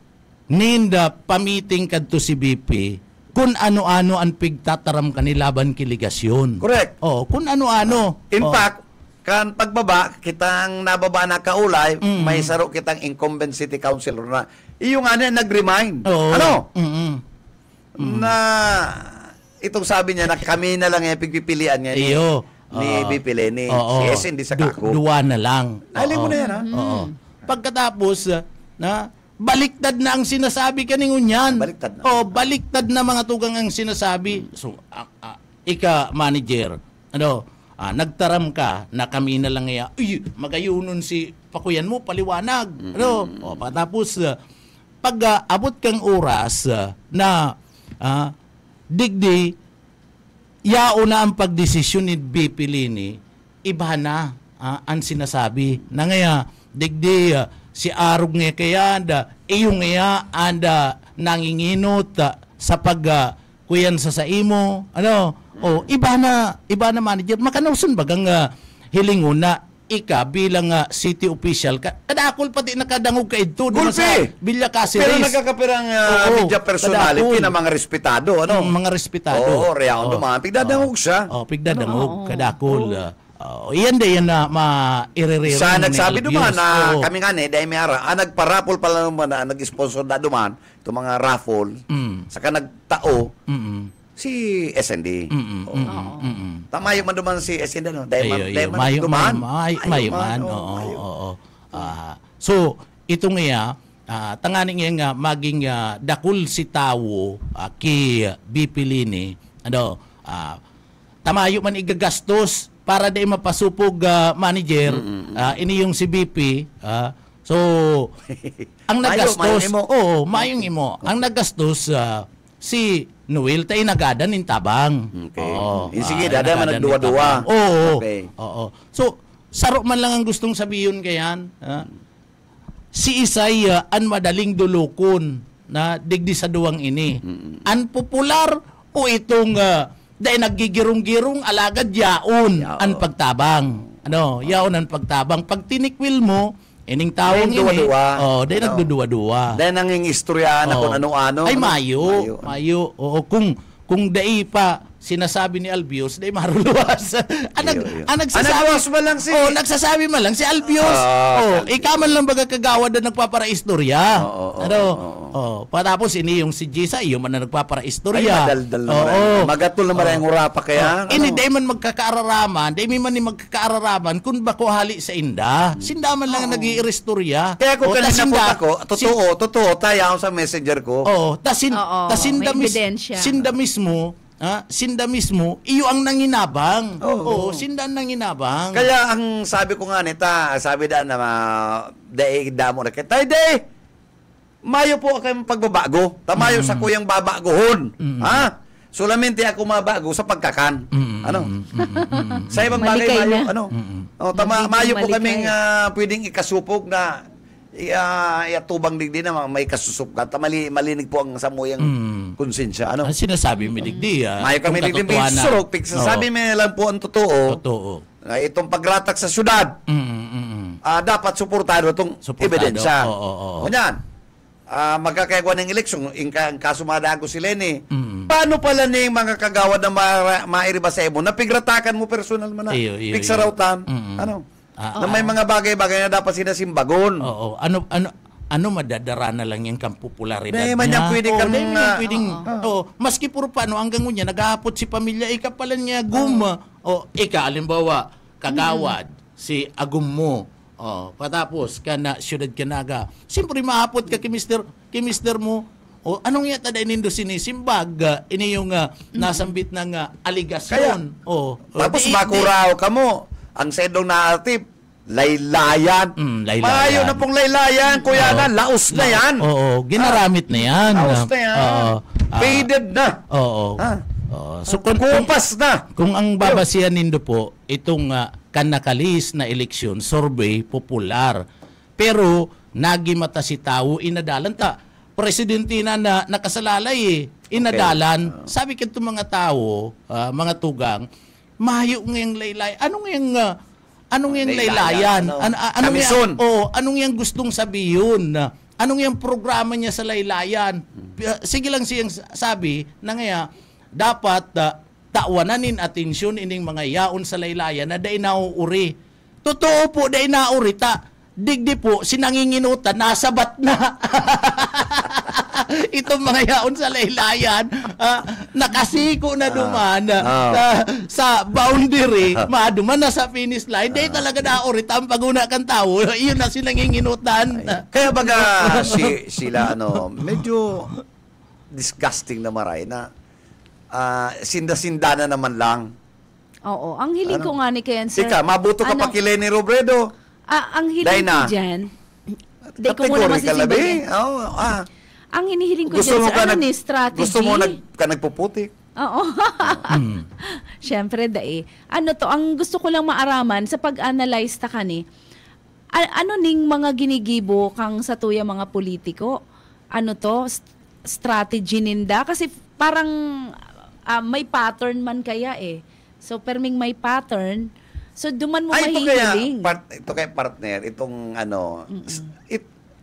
ninda pamiting kadto si BP kung ano-ano ang pigtataram kanilaban kiligasyon. Correct. Kung ano-ano. In fact, kan pagbaba, kitang nababa na kaulay, may saro kitang incumbent city councilor na. Iyo nga na nag-remind. Na itong sabi niya na kami na lang yung pagpipilian niya ni BP Lenny. Si S hindi sa kako. Duwa na lang. Aling mo na yan, ha? Pagkatapos, baliktad na ang sinasabi kaningon yan. Baliktad na. Baliktad na mga tugang ang sinasabi. So, manager, nagtaram ka na kami na lang magayunon si pakuyan mo, paliwanag. Patapos, pag abot kang oras na digdi, yao na ang pagdesisyon ni BP Lenny, iba na ang sinasabi. Na ngaya, digdi, si Arog nga kaya, iyong nga, anda nanginginot sa kuyan sa imo, iba na manager. Makanausan bagang hilingon na ika bilang city official, kadakol pati nakadangog ka ito. Gulpi! Villa Cáceres. Pero nagkakapirang media personality na mga respetado, mga respetado. Real dumaan. Pigdadangog siya. Pigdadangog, kadakol. Iyan din yan na ma-irerero. Sa nagsabi duman na kami nga dahil may ara, nagparapol pala naman na nag-sponsor na duman, itong mga raffle, saka nagtao, si SND. Tamayo man duman si SND, no? Dahil man duman. Mayo man. So, ito nga, tanganing nga maging dakul si tawo ki BP Lenny, tamayo man igagastos para di mapasupog manager, ini yung si BP. So, ang nagastos, mayong imo. Ang nagastos, si Noel tayo nagadan in tabang. Okay. Sige, dada man nagduwa-duwa. Okay. So, saro man lang ang gustong sabihin kayan. Si Isay, an madaling dulukon na digdi sa duwang ini. An popular o itong dahil naggigirong-girong alagad yaon ang pagtabang. Yaon ang pagtabang. Pag tinikwil mo, ining tawang ini, dahil nagduduwa-duwa. Dahil nanging istorya na kung ano-ano. Ay, mayo. Kung dai pa sinasabi ni Albios, dahil maruluwas. Nagsasabi mo lang si... nagsasabi man lang si Albios. Ikaw man lang baga kagawad na nagpapara-istorya. Patapos ini yung si Gisa, iyo man na nagpapara-istorya. Madaldal naman. Magatol naman ang urapa kaya. Ini dahil man magkakaararaman, dahil man ni magkakaararaman, kung bako hali sa inda, sinda man lang nag-iistorya. Kaya kung kanina po ako, totoo, tayo ako sa messenger ko. Sinda mismo, iyo ang nanginabang. Sinda ang nanginabang. Kaya ang sabi ko nga nita, sabi da na damo na kita, mayo po kayong pagbabago. Tamayo sa kuyang babagohon. Solamente ako mabago sa pagkakan. Sa ibang bagay, mayo. Mayo po kaming pwedeng ikasupog na tubang digdi na may kasusup ka. Malinig po ang samuyang konsensya. Ano? Ang sinasabi mo digdi. May kami digdi surok. Sabi mo lang po ang totoo. Itong pagratak sa syudad. Dapat suportado itong ebidensya. Kunyan, magkakagawa ng eleksyon, ang kaso madago si Lenny. Paano pala ni mga kagawad na mairiba sa imo? Napigratakan mo personal mo na. Pigsarautan. Ano? Na may mga bagay-bagay na dapat sinasimbagon. Ano madadara na lang yung kang popularidad niya? Man yan pwede kang... maski puro paano, hanggang ngunya, naghahapot si pamilya, ika pala niya guma. Ika, alimbawa, kagawad, si agum mo. Patapos, ka na, syudad kanaga. Siyempre, mahapot ka kay mister mo. Anong yata da inindo sinisimbag? Ini yung nasambit ng aligasyon. Tapos makuraw ka mo. Ang sedong naatip, laylayan. Mayo na pong laylayan, kuya na, laos na yan. Ginaramit na yan. Laos na yan. Faded na. So, kupas na. Kung ang babasihan nindo po, itong kanakalis na eleksyon, survey, popular. Pero, nagimata si tao, inadalan ta. Presidente na nakasalalay inadalan. Sabi kito mga tao, mga tugang, mayo ngayong laylay. Anong yung laylayan? Anong yung gustong sabihin? Anong yung programa niya sa laylayan? Sige lang siyang sabi na ngaya, dapat tawananin atensyon ining mga yaon sa laylayan na day nauuri. Totoo po, day nauri ta. Digdi po, sinanginginutan, nasabat na. Itong mga yaon sa laylayan, nakasiko na duman sa boundary, maduman na sa finish line, di talaga naorit ang paguna kang tao, yun na sinanginginutan. Kaya baga sila, medyo disgusting na maray na sinda-sinda na naman lang. Oo, ang hiling ko nga ni Ken, sir. Ika, mabuto ka pa kay Lenny Robredo. Ang hiling ko dyan, di ko muna masisibagin. Ang hinihiling ko dyan, sir, ni strategy. Gusto mo nagpuputik? Oo. Siyempre, ang gusto ko lang maaraman sa pag-analyze ta kani, ano ning mga ginigibo kang sa tuya mga politiko? Ano to? Strategy ninda? Kasi parang may pattern man kaya So, perming may pattern, so duman mo mahihiling. Ito kaya partner, itong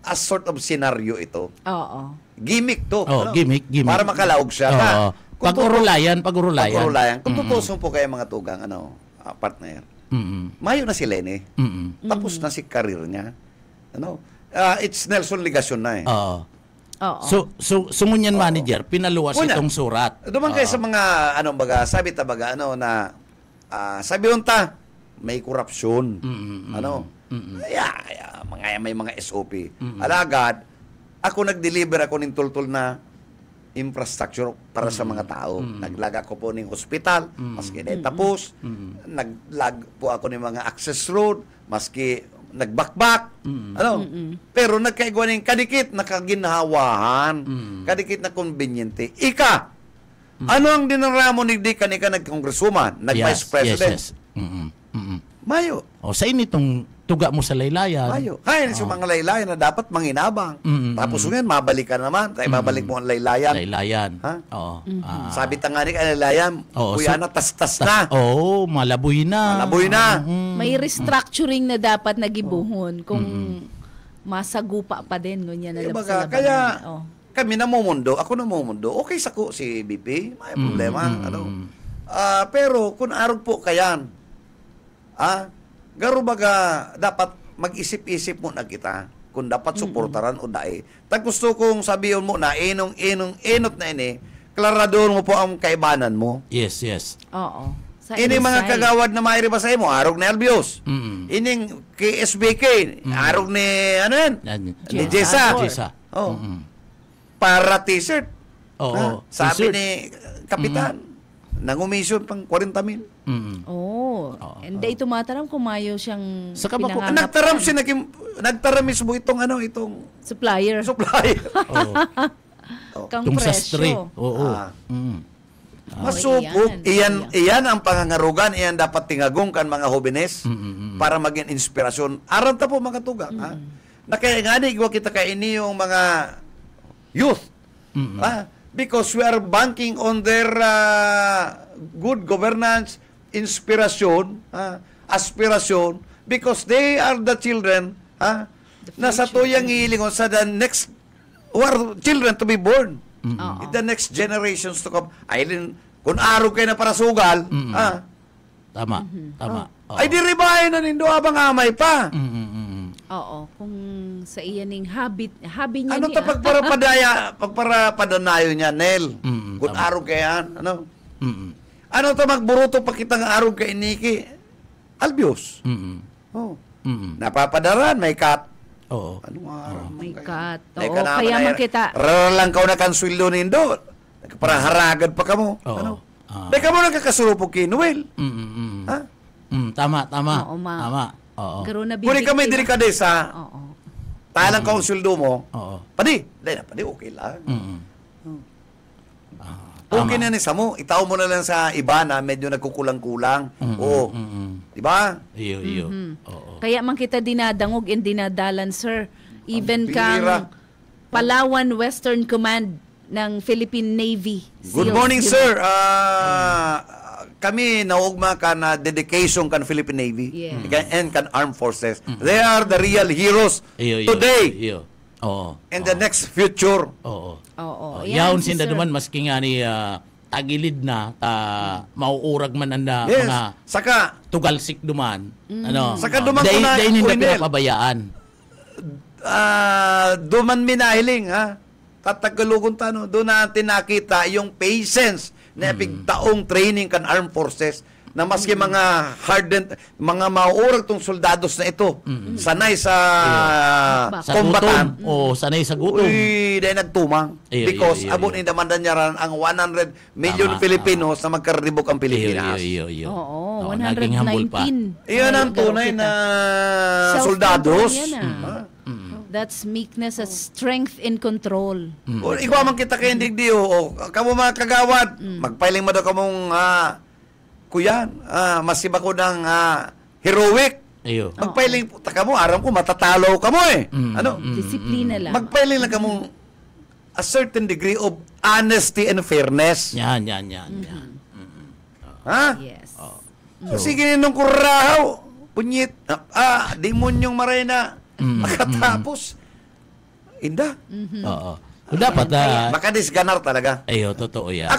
a sort of scenario ito. Oo. Gimmick to. Gimmick. Para makalaog siya. Pag-urulayan. Kung tutusin po kaya mga tugang, partner, mayo na si Lenny. Tapos na si karir niya. It's Nelson Ligacion na So ngunyan manager, pinaluwas itong surat. Duman kayo sa mga, sabi unta, may korupsyon. May mga SOP. Alagad, ako nag-deliver ako ng tultul na infrastructure para sa mga tao. Naglaga ko po ng hospital, maski na tapos. Naglag po ako ng mga access road, maski nagbakbak. Pero nagkaigwa ng kadikit na kaginhawahan, kadikit na konbinyente. Ika, ano ang dinaramo ni Di kanika nag-congresswoman, nag-vice president? Mayo. Sa initong tuga mo sa laylayan. Mayo. Kaya sa mga laylayan na dapat manginabang. Tapos ngayon, mabalik ka naman. Kaya mabalik mo ang laylayan. Ha? Sabi tanga ni ka laylayan, kuya na, tas-tas na. Malaboy na. May restructuring na dapat nagibuhon kung masagupa pa din. Ganyan na sa labanan. Kaya, kami namumundo, ako namumundo, okay sa ko si BP, may problema. Pero kung arog po kayan, garo baga dapat mag-isip-isip mo na kita kung dapat suportaran o dahi. Tag gusto kong sabihin mo na inot na ini, klarador mo po ang kaibanan mo. Yes. Oo. Ini mga kagawad na mairiba sa imo, arog ni Albios. Ining KSBK, arog ni ni Jessa. Para t-shirt. Sabi ni Kapitan, nangumisyon pang 40,000. Hindi tumatarang kumayo siyang pinanganap. Nagtaram mismo itong supplier. Kang presyo. Masupok. Iyan ang pangangarugan. Iyan dapat tingagong kan mga hobines para maging inspirasyon. Aram ta po mga tugang. Nakayangani, igwa kita kay ini yung mga youth. Because we are banking on their good governance, inspiration, aspiration, because they are the children na sa tuyang ilingon sa the next who are children to be born. The next generations to come. Kung araw kayo na para sugal, Tama. ay diribahin na nindo abang amay pa. Oo, kung sa iyaning hobby niya Ano niya. ta pagparapadanayo niya, Nel? Kung araw kayan, ano? Ano ta magburuto pa kitang araw kay Niki? Albios. Oh. Napapadaran, may cut. Oo. Anong araw? Oh my God. Ay, Oo, kaya man kita. Lang ka na kanswildo nindo. Para haragad pa ka mo. Oo. Ano? Dahil ka mo nagkakasulupog kay Noel. Ha? Tama. Oo, ma. Tama. Oo. Garo na Kung ka may delikadesa, Oo. talang ka ang sweldo mo, Oo. padi, okay lang. Tama. Okay na ni sa mo, itaw mo na lang sa iba na medyo nagkukulang-kulang. Oo. Di ba? Iyo. Oo. Kaya man kita dinadangog and dinadalan, sir. Even bira. kang Palawan Western Command ng Philippine Navy. Good SEALs, morning, di ba? sir. Kami naugma ka na dedication kan Philippine Navy and kan Armed Forces. They are the real heroes today Iyo. Oo. and the next future. Oo. Oo. Yaon si sinda sir. naman maski nga ni tagilid na mauurag man anda Yes. mga Saka, tugalsik duman. Ano? Saka duman ko Day na, ninda Urinel. pinapabayaan. duman minahiling, ha? Tatagalugon tano, doon natin nakita yung patience na pigtaong training kan Armed Forces na maski mga hardened, mga mauurag tong soldados na ito, sanay sa Sa kombatan. gutom. O sanay sa gutom. Uy, dahil nagtumang. Iyo, Because iyo, iyo, abot iyo. ni damandan niya ran ang 100 million Tama, Filipinos na magkaribok ang Pilipinas. Iyo. Oo, Oo, naging humble pa. 119. Iyan ang tunay na soldados. Self-control yan, That's meekness as strength in control. O, ikaw man kita kayo hindi o kamo mga kagawad, magpailing mo daw kamong kuyan, masiba ko ng heroic. Iyo. Magpailing, taka mo, aram ko, matatalo ka mo eh. Ano? Disiplina lang. Magpailing lang kamong a certain degree of honesty and fairness. Yan. Ha? Yes. Sige nung kurahaw, punyit, demonyong maray na, makatapos. Inda. Oo. Dapat Baka disganar talaga. ayo totoo yan.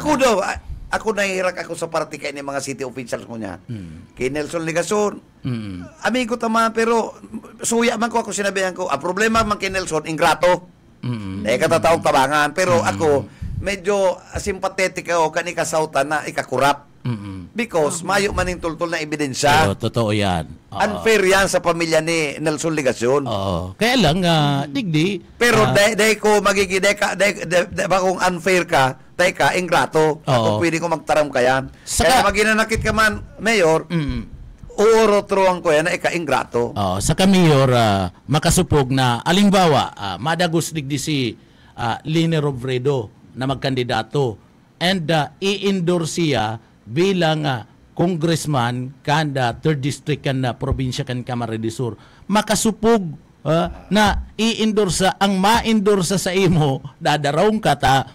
Ako nahihirak ako sa party kay ni mga city officials ko niya. Kay Nelson Ligason. Amigo tama, pero suya man ko ako sinabihan ko. Ang problema man kay Nelson, ingrato. Katatawag tabangan. Pero ako, medyo sympathetic ako kani kasautan na ikakurap. Because mayo man yung tultol na ebidensya. Ayo, totoo yan. Oo. Unfair yan sa pamilya ni Nelson Ligason. Oo. Kaya lang, digdi. Pero dahil ko magiging, ba kung unfair ka, dahil ka, ingrato. Ako Oo. pwede ko magtaram ka yan. Saka- Kaya maginanakit ka man, Mayor, uuro-truang ko yan na ika-ingrato. Sa kamiyor, makasupog na, alimbawa, madagos digdi si Lini Robredo na magkandidato and i-endorse siya bilang congressman kanda 3rd district kan na probinsya kan Camarines Sur. Makasupog na i-endorse ang ma-endorse sa imo dadarong kata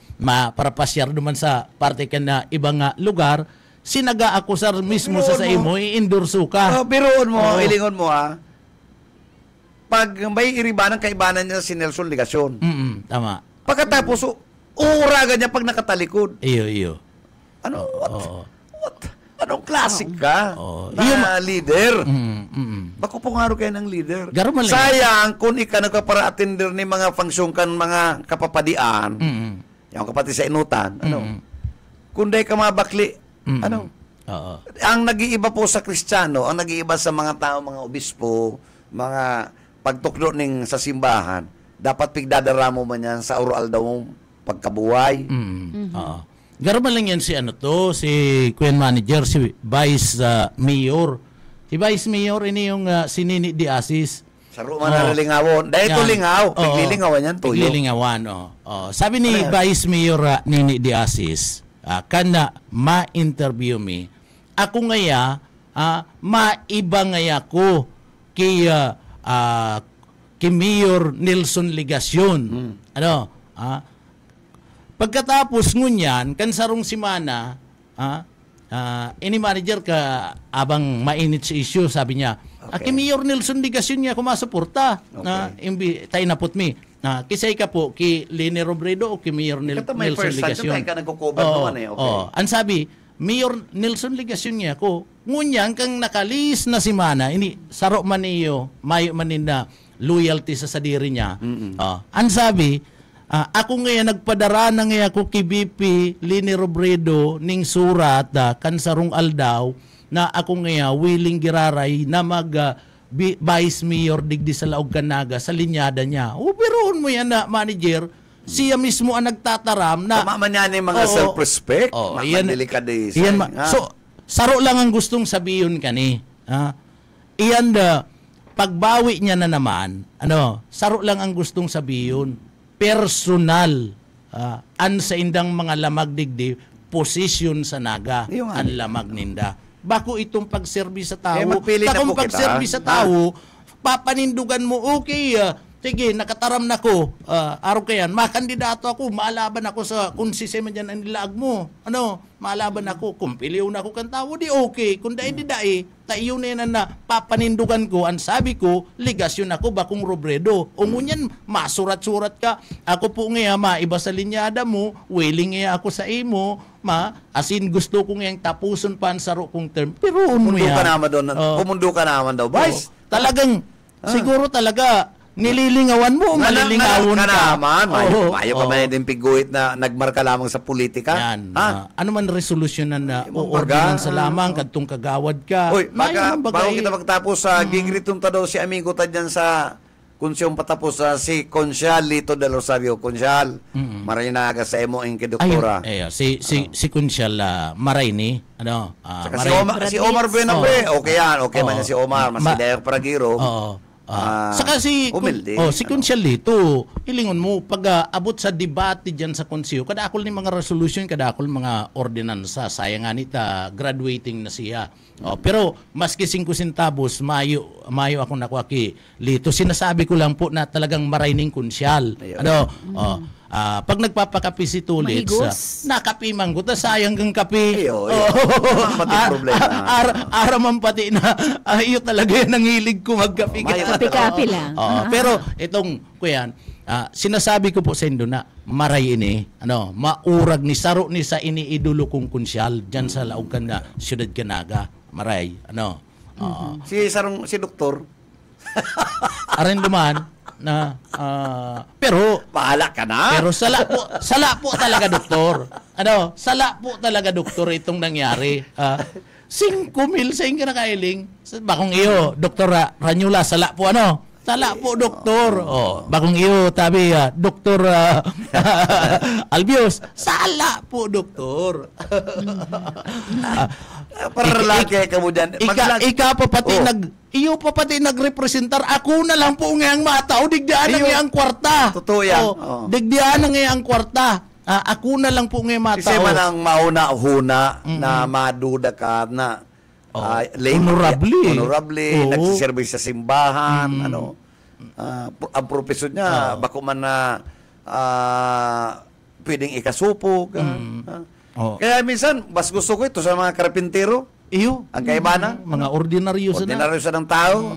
parapasyar naman sa parte kan na ibang lugar sinaga-akusar mismo sa imo i-endorse ka. Biruon mo, ilingon mo pag may iribanang kaibanan niya si Nelson Ligason. Tama. Pagkatapos, uuragan niya pag nakatalikod. Iyo. Ano? What? Anong klasik ka? Oo. Na leader? Bako pungaro kayo ng leader. Garo man lang. Sayang kung ika nagkapara-attender ni mga function kan mga kapapadian. Yung kapati sa inutan. Ano? Kung di ka mabakli. Ano? Oo. Ang nag-iiba po sa Kristiyano, ang nag-iiba sa mga tao, mga obispo, mga pagtukdo ning sa simbahan, dapat pigdadaramo man yan sa oral daw mong pagkabuhay. Oo. Garo man lang yan si si Queen Manager, si Vice Mayor. Si Vice Mayor, ini yung si Nini Di Asis. Sa Roma na lingawon. Dahil ito lingaw. Oo. Piglilingawan yan, tuyo. Piglilingawan, sabi ni Vice Mayor Nini Di Asis, kana ma-interview me, ako ngaya, maiba ngaya ko kay kay Mayor Nelson Legasyon. Ano? Pagkatapos ngunyan, kan sarong simana, ini manager ka abang mainit sa issue, sabi niya, kay Mayor Nelson Legasyon niya kumasuporta. Tayo napot mi. Kisay ka po, kay Lene Robredo o kay Mayor Nelson Legasyon. Ka nagko-cover naman eh. Ang sabi, Mayor Nelson Legasyon niya ko, ngunyan kang nakalis na simana, ini saro man niyo, mayo man na loyalty sa sadiri niya. Ang sabi, ako ngayon nagpadara na ngayon ako kay BP Lene Robredo ning surat kan sarong aldaw na ako ngayon willing giraray na mag vice mayor digdi sa Laog Canaga sa linyada niya. Pero mo yan na manager, siya mismo ang nagtataram na tama man yan yung mga self-respect. So, saro lang ang gustong sabihin kani. Iyan pagbawi niya na naman, saro lang ang gustong sabihin. Personal. An sa indang mga lamag digdi, position sa naga, ang lamag ninda. Bako itong pagserbi sa tao. Takong pagserbi sa tao, papanindugan mo, okay, sige, nakataram na ko. Araw kayan, makandidato ako, maalaban ako sa kung sisema dyan ang nilaag mo. Maalaban ako, kung piliw na ako kan tao, di okay. Kung di tayo na yan na papanindugan ko, ang sabi ko, ligasyon ako, bakong Robredo. O ngunyan, masurat-surat ka. Ako po nga, maiba sa linyada mo, willing nga ako sa imo, asin gusto ko nga tapuson pa ang saro kong term. Pero pumundo ka naman daw, Vice. Talagang, siguro talaga, nililingawan mo, malilingawon ka. Ayaw pa man din piguit na nagmarka lamang sa politika. Yan. Ano man resolusyon na ordinance sa lamang, kadtong kagawad ka. Bago kita magtapos sa gingritong daw si amigo ta dyan sa konsyong patapos si Consyal Lito del Rosario. Consyal, maray na aga sa emo ang kidoktora. Si Consyal maray ni. Si Omar Buenabe, okay yan. Okay man si Omar, masidayang paragiro. Saka si Consyal Lito, ilingon mo, pag abot sa debate dyan sa konsiyo, kadakol ni mga resolution, kadakol mga ordinansa, sayang nga nita, graduating na siya. Pero maski 5 centavos, mayo ako nakuha kay Lito. Sinasabi ko lang po na talagang maraining Consyal. Pag nagpapakapi si Tulits, nakapimang ko, sayang kang kapi. Araman pati na, iyo talaga yan ang hilig ko magkapi. Kapi-kapi lang. Pero itong, kuyan, sinasabi ko po sa indo na maray ini, maurag ni saro ni sa iniidolo kong Consyal dyan sa Laog na Siyudad Canaga. Maray, si Doktor. Arin duman, pero bahala ka na. Pero sala po talaga doktor. Sala po talaga doktor itong nangyari. 5,000 sa inyo kinakailing. Bakong iyo, Dr. Ranyula, sala po Sala po, doktor. Bakong iyo, tabi, Dr. Albios, sala po, doktor. Para lagi ka mo dyan. Ika pa pati iyo pa pati nagrepresentar. Ako na lang po ngayang matao. Digdaan na ngayang kwarta. Totoo yan. Digdaan na ngayang kwarta. Ako na lang po ngayang matao. Kasi man ang mauna-huna na maduda ka na honorably, nagsiserve sa simbahan, ang profesyon niya, bako man na pwedeng ikasupo. Kaya minsan, mas gusto ko ito sa mga karpintero. Ang kaibana. Mga ordinaryo sa ng tao.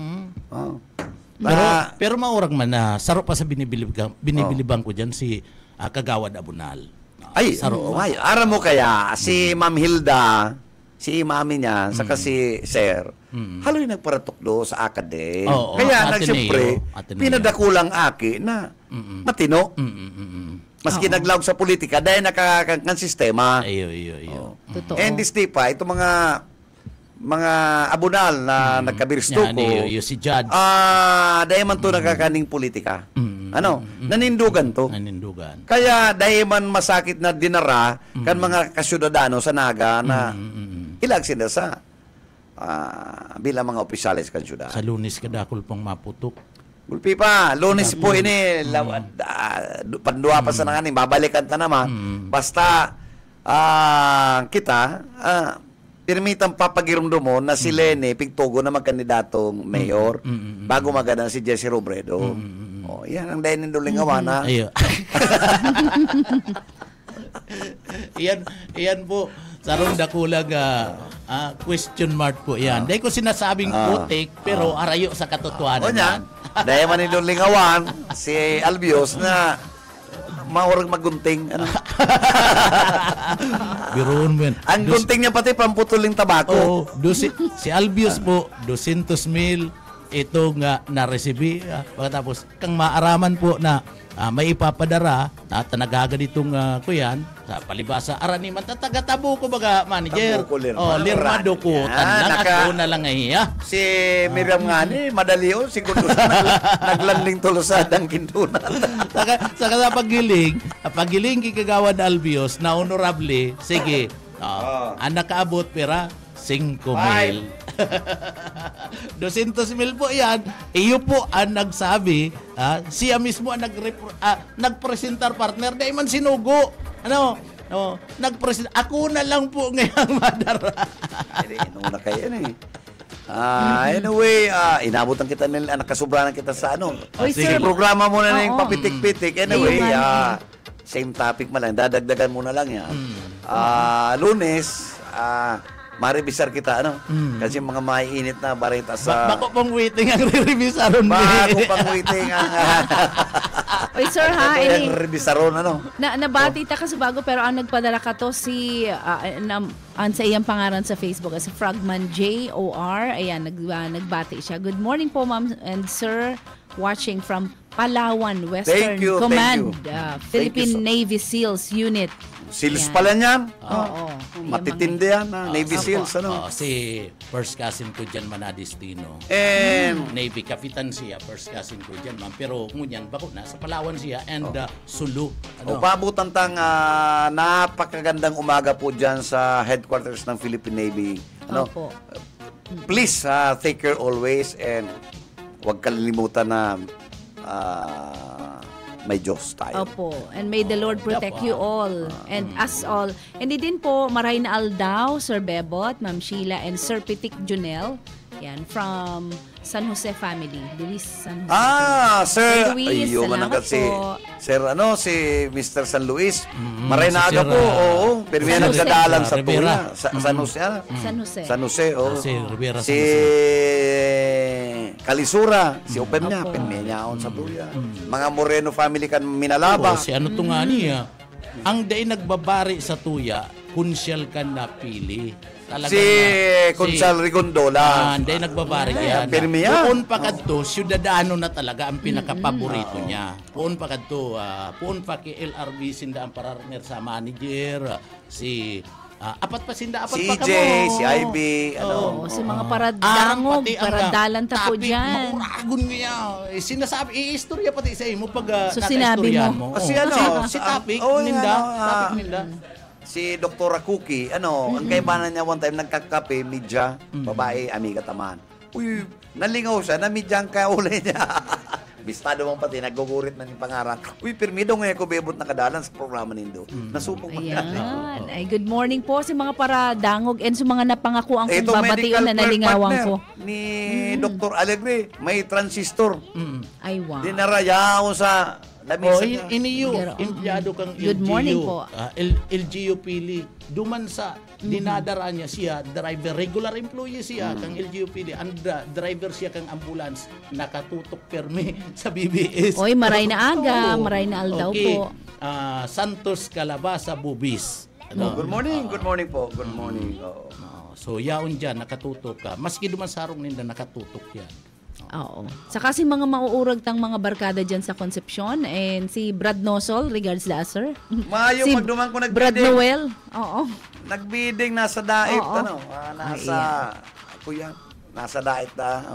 Pero maurag man na, saro pa sa binibilibang ko dyan si Kagawad Abunal. Aram mo kaya, si Ma'am Hilda, si mami niya, saka si Sir, haloy nagparatokdo sa akade. Kaya siyempre, pinadakulang aki na matino. Maski naglawag sa politika, dahil nakakang sistema. And this pa, ito mga abunal na nagkabiristo ko, si Judge. dahil man to nakakaning politika. Nanindugan to. Kaya dahil man masakit na dinara, kan mga kasyudadano sa Naga na ilag sila sa bilang mga opisyalis kan syudad. Sa Lunes kadakol pang maputok. Gulpi pa, Lunes po ini, pandua pa sa nanganin, babalikan ta naman. Basta kita, pirmitang papagirumdo mo na si Lene Pigtugo na magkandidatong mayor bago magana si Jesse Robredo. Oh, yan ang dahil ng Lingawana. Ayo. Iyan po. Sarong dakulag question mark po yan. Dahil ko sinasabing putik, pero arayo sa katotohanan. O niyan, dahil man ng Lingawan, si Albios na maurang magunting. Ano? Biroon mo yan. Ang gunting niya pati pamputuling tabako. Si Albios po, 200,000 ito nga na-recibe. Pagkatapos, kang maaraman po na may ipapadara at nagaga ditong kuyan sa palibasa arani man tagatabo ko baga manager. Lirma dukutan lang ako na lang iya. Si Miriam nga ni madali siguro naglanding tulusad ang kintunan. Saka sa pagiling kikagawan Albios na honorable, sige. Ang nakaabot pera 5,000. 200,000 po yan. Iyo po ang nagsabi, siya mismo ang nagpresentar partner, dahil man sinugo. Nagpresentar. Ako na lang po ngayong madara. Inuna kayo yan Anyway, inabutan kita nila, nakasubranan kita sa Sige, programa muna na yung papitik-pitik. Anyway, same topic man lang, dadagdagan muna lang yan. Lunes, marivisar kita, Kasi mga maiinit na barita sa... Bako pang waiting ang re-revisaron. Bako pang waiting ang... Oy, sir, ha? Ito yung revisaron, Nabati ta kasi bago, pero ang nagpadala ka to si... sa iyang pangalan sa Facebook, si Frogman J.O.R. Ayan, nagbati siya. Good morning po, ma'am and sir. Watching from Palawan, Western Command, Philippine Navy SEALs Unit. SEALs pala niyan? Oo. Matitindi yan, Navy SEALs, si first cousin ko dyan, Manadistino. And Navy Kapitan siya, first cousin ko dyan, ma'am. Pero ngunyan, bako na, sa Palawan siya, and Sulu. Pabutan tang napakagandang umaga po dyan sa headquarters ng Philippine Navy. Please, take care always and huwag kalilimutan na may Diyos tayo. Opo. And may the Lord protect you all. And us all. And din po, Maray na Aldao, Sir Bebot, Ma'am Sheila, and Sir Pitik Junel. Yan, from San Jose family. Luis San Jose. Sir. Luis, salamat po. Sir, si Mr. San Luis. Maray na aga po. Oo. Pero yan nagdadalan sa Tuya. San Jose. San Jose. San Jose, oo. Si Rivera San Si Jose. Kalisura. Si Open niya. Pinmenyaon sa Tuya. Mga Moreno family kan Minalaba. Si ano to nga niya. Ang day nagbabari sa Tuya, kunsyal ka napili. Si Consal Rigondola. Hindi, nagbabari yan. Puon pa kadto, siyudadano na talaga ang pinakapaborito niya. Puon pa kadto, puon pa kay LRB sinda ang partner sa manager, si apat pa CJ, si IB, si mga paradangog, paradalan ta po dyan. Mauragon niya. Sinasabi, istorya pati sa imo pag so sinabi mo. Kasi si topic ninda. Si Dr. Cookie, ang kaibanan niya one time, nagkakape, midya, babae, amiga taman. Uy, nalingaw siya, namidya ang kauli niya. Bistado mong pati, naggugurit na ng pangaran. Uy, pirmido ngayon ko bebot na kadalan sa programa nindo. Nasupong Ayan. Ay, good morning po si mga paradangog and sa mga napangako ang babation na nalingawan ko. Ni Dr. Alegre, may transistor. Ay, wow. Dinarayaw sa... Iniyo, empleyado kang LGU. Good morning po. LGU Pili. Duman sa dinadara niya siya, driver, regular employee siya, kang LGU Pili. Ang driver siya kang ambulance, nakatutok permi sa BBS. Oy, Maray na Aga, Maray na Aldao po. Santos Calabasa, Bubis. Good morning po. Good morning. So, yaon dyan, nakatutok ka. Maski duman sarong ninda, nakatutok yan. Oo. Saka si mga mauurag tang mga barkada dyan sa Concepcion and si Brad Nosol, regards la, sir. Mayo, si magduman ko nagbidding. Brad Noel. Oo. Nagbidding, nasa dait, nasa dait na.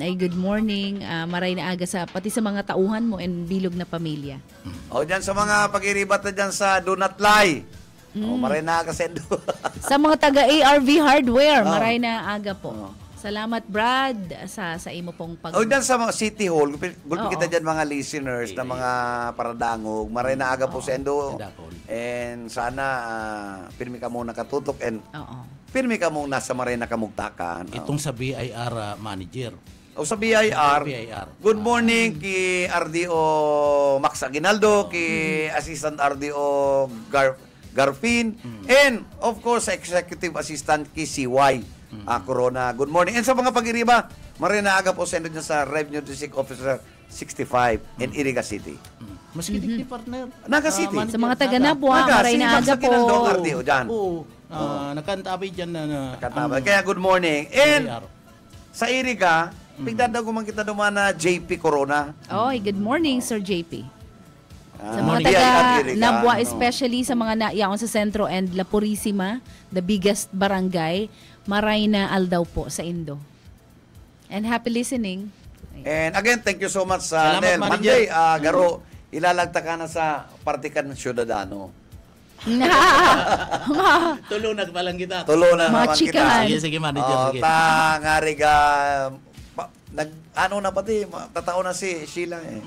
Ay, good morning. Maray na aga pati sa mga tauhan mo and bilog na pamilya. Dyan sa mga pag-iribat na dyan sa Do Not Lie. Maray na aga sendo. Sa mga taga ARV Hardware, maray na aga po. Salamat, Brad, sa imo pong dyan sa mga City Hall, gulpi kita dyan mga listeners na mga paradangog, maray na aga po sa endo. And sana, pirmi ka muna katutok. And pirmi ka mong nasa Marina Kamugtakan. Itong sa BIR manager. O sa BIR, BIR. good morning ki RDO Max Aguinaldo, ki Assistant RDO Garfin, and of course, Executive Assistant ki CY Corona. Good morning. And sa mga pag-iriba, Marina Aga po sendo niya sa Revenue District Officer 65 in Iriga City. Maski di partner. Naga City. Sa mga taga Nabua, Marina Aga po. RDO dyan. Oo. Nakantabi dyan na. Kaya good morning. And BIR. sa Iriga, pigdadaw ko man kita duman na JP Corona. Oy, good morning, Sir JP. Sa mga BIR taga Iriga, Nabua, no. especially sa mga naiyaon sa sentro and La Purisima, the biggest barangay, Marina Aldaw po sa Indo. And happy listening. And again, thank you so much Salamat, Nel. Manager. Monday, Garo, ilalagta ka na sa partikan ng Ciudadano. Tulunag pa lang kita. Tulo na Mga naman kita. chikahan. Sige, manager. Sige. Ngariga, ano na pati, tatao na si Sheila eh.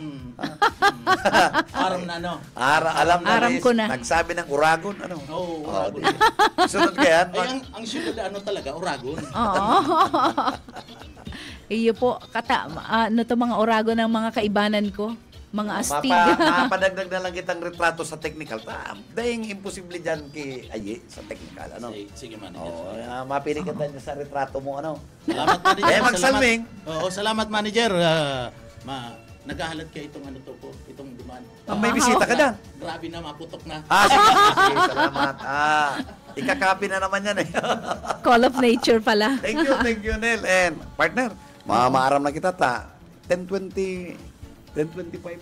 Aram na, no? Alam na Aram Liz, ko na. nagsabi ng Uragon, ano? Oo, Uragon. Sunod kaya? Ay, ang syudad, ano talaga, Uragon. Oo. Iyo po, ano to mga orago ng mga kaibanan ko? Mga astig. Mapadagdag na lang kitang retrato sa technical. Dahil imposible dyan Aye sa technical. Ano? Sige, manager. Mapili ka tayo sa retrato mo. Ano? Salamat, manager. Eh, magsalming. Oo, salamat, manager. Naghahalat ka itong ano to po, itong dumaan. May bisita ka dyan. Grabe na, maputok na. Sige, salamat. Ikakapi na naman yan eh. Call of nature pala. Thank you, Nel. And partner, maaram na kita 10:25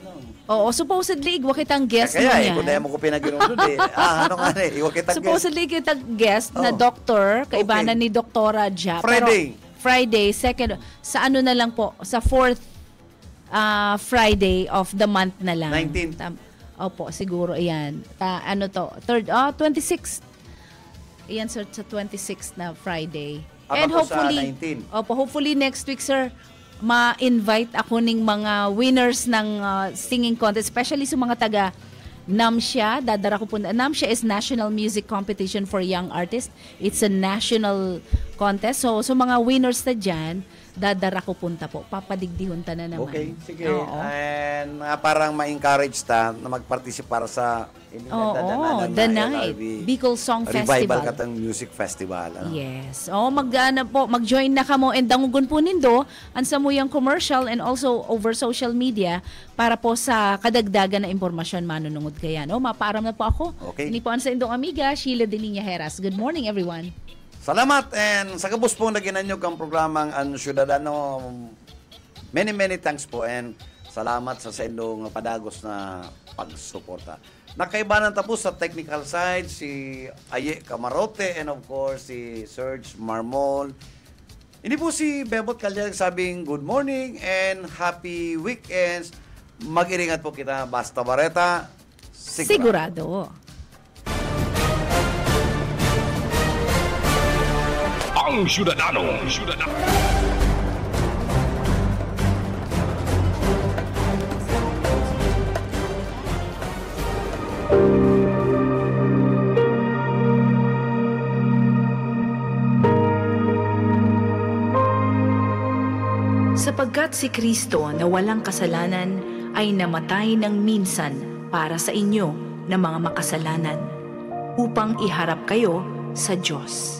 na. Oo, supposedly, igwa kitang guest Kaya niya. kung na mo pinaginunod eh. Ano nga eh, iwa kita guest. Supposedly kitang guest na Oh. doktor, kaibanan Okay. ni Doktora Ja. Friday. Pero, Friday, second, sa ano na lang po, sa 4th Friday of the month na lang. 19th. Opo, siguro, ayan. 26th. Ayan, sir, sa 26th na Friday. And Ako sa hopefully, 19. hopefully next week, sir, ma-invite ako ng mga winners ng singing contest, especially sa mga taga NAMSIA. Dadara ko po. NAMSIA is National Music Competition for Young Artists. It's a national contest. So mga winners na dyan, dadara ko punta po. Papadigdihon ta na naman. Okay, sige. Oo. And parang ma-encourage ta na mag-participate para sa The Night. Bicol Song Revival Festival. katang music festival. Ano? Yes. Mag-join na kamo and dangugon po nindo ansa mo yung commercial and also over social media para po sa kadagdagan na impormasyon manunungod kaya. No, mapaaram na po ako. Okay. Ini po ang sa indong amiga, Sheila Delinia Heras. Good morning, everyone. Salamat and sa kabus po naginanyog ang programang Ang Ciudadano. Many thanks po and salamat sa indong padagos na pagsuporta. Nakaibanan tapos sa technical side si Aye Camarote and of course si Serge Marmol. Ini po si Bebot Calyag sabing good morning and happy weekends. Mag-iringat po kita basta bareta. Sigurado. Ang Ciudadano. Sapagkat si Kristo na walang kasalanan ay namatay ng minsan para sa inyo na mga makasalanan, upang iharap kayo sa Diyos.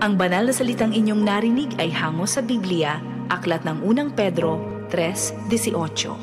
Ang banal na salitang inyong narinig ay hango sa Biblia, aklat ng unang Pedro 3:18.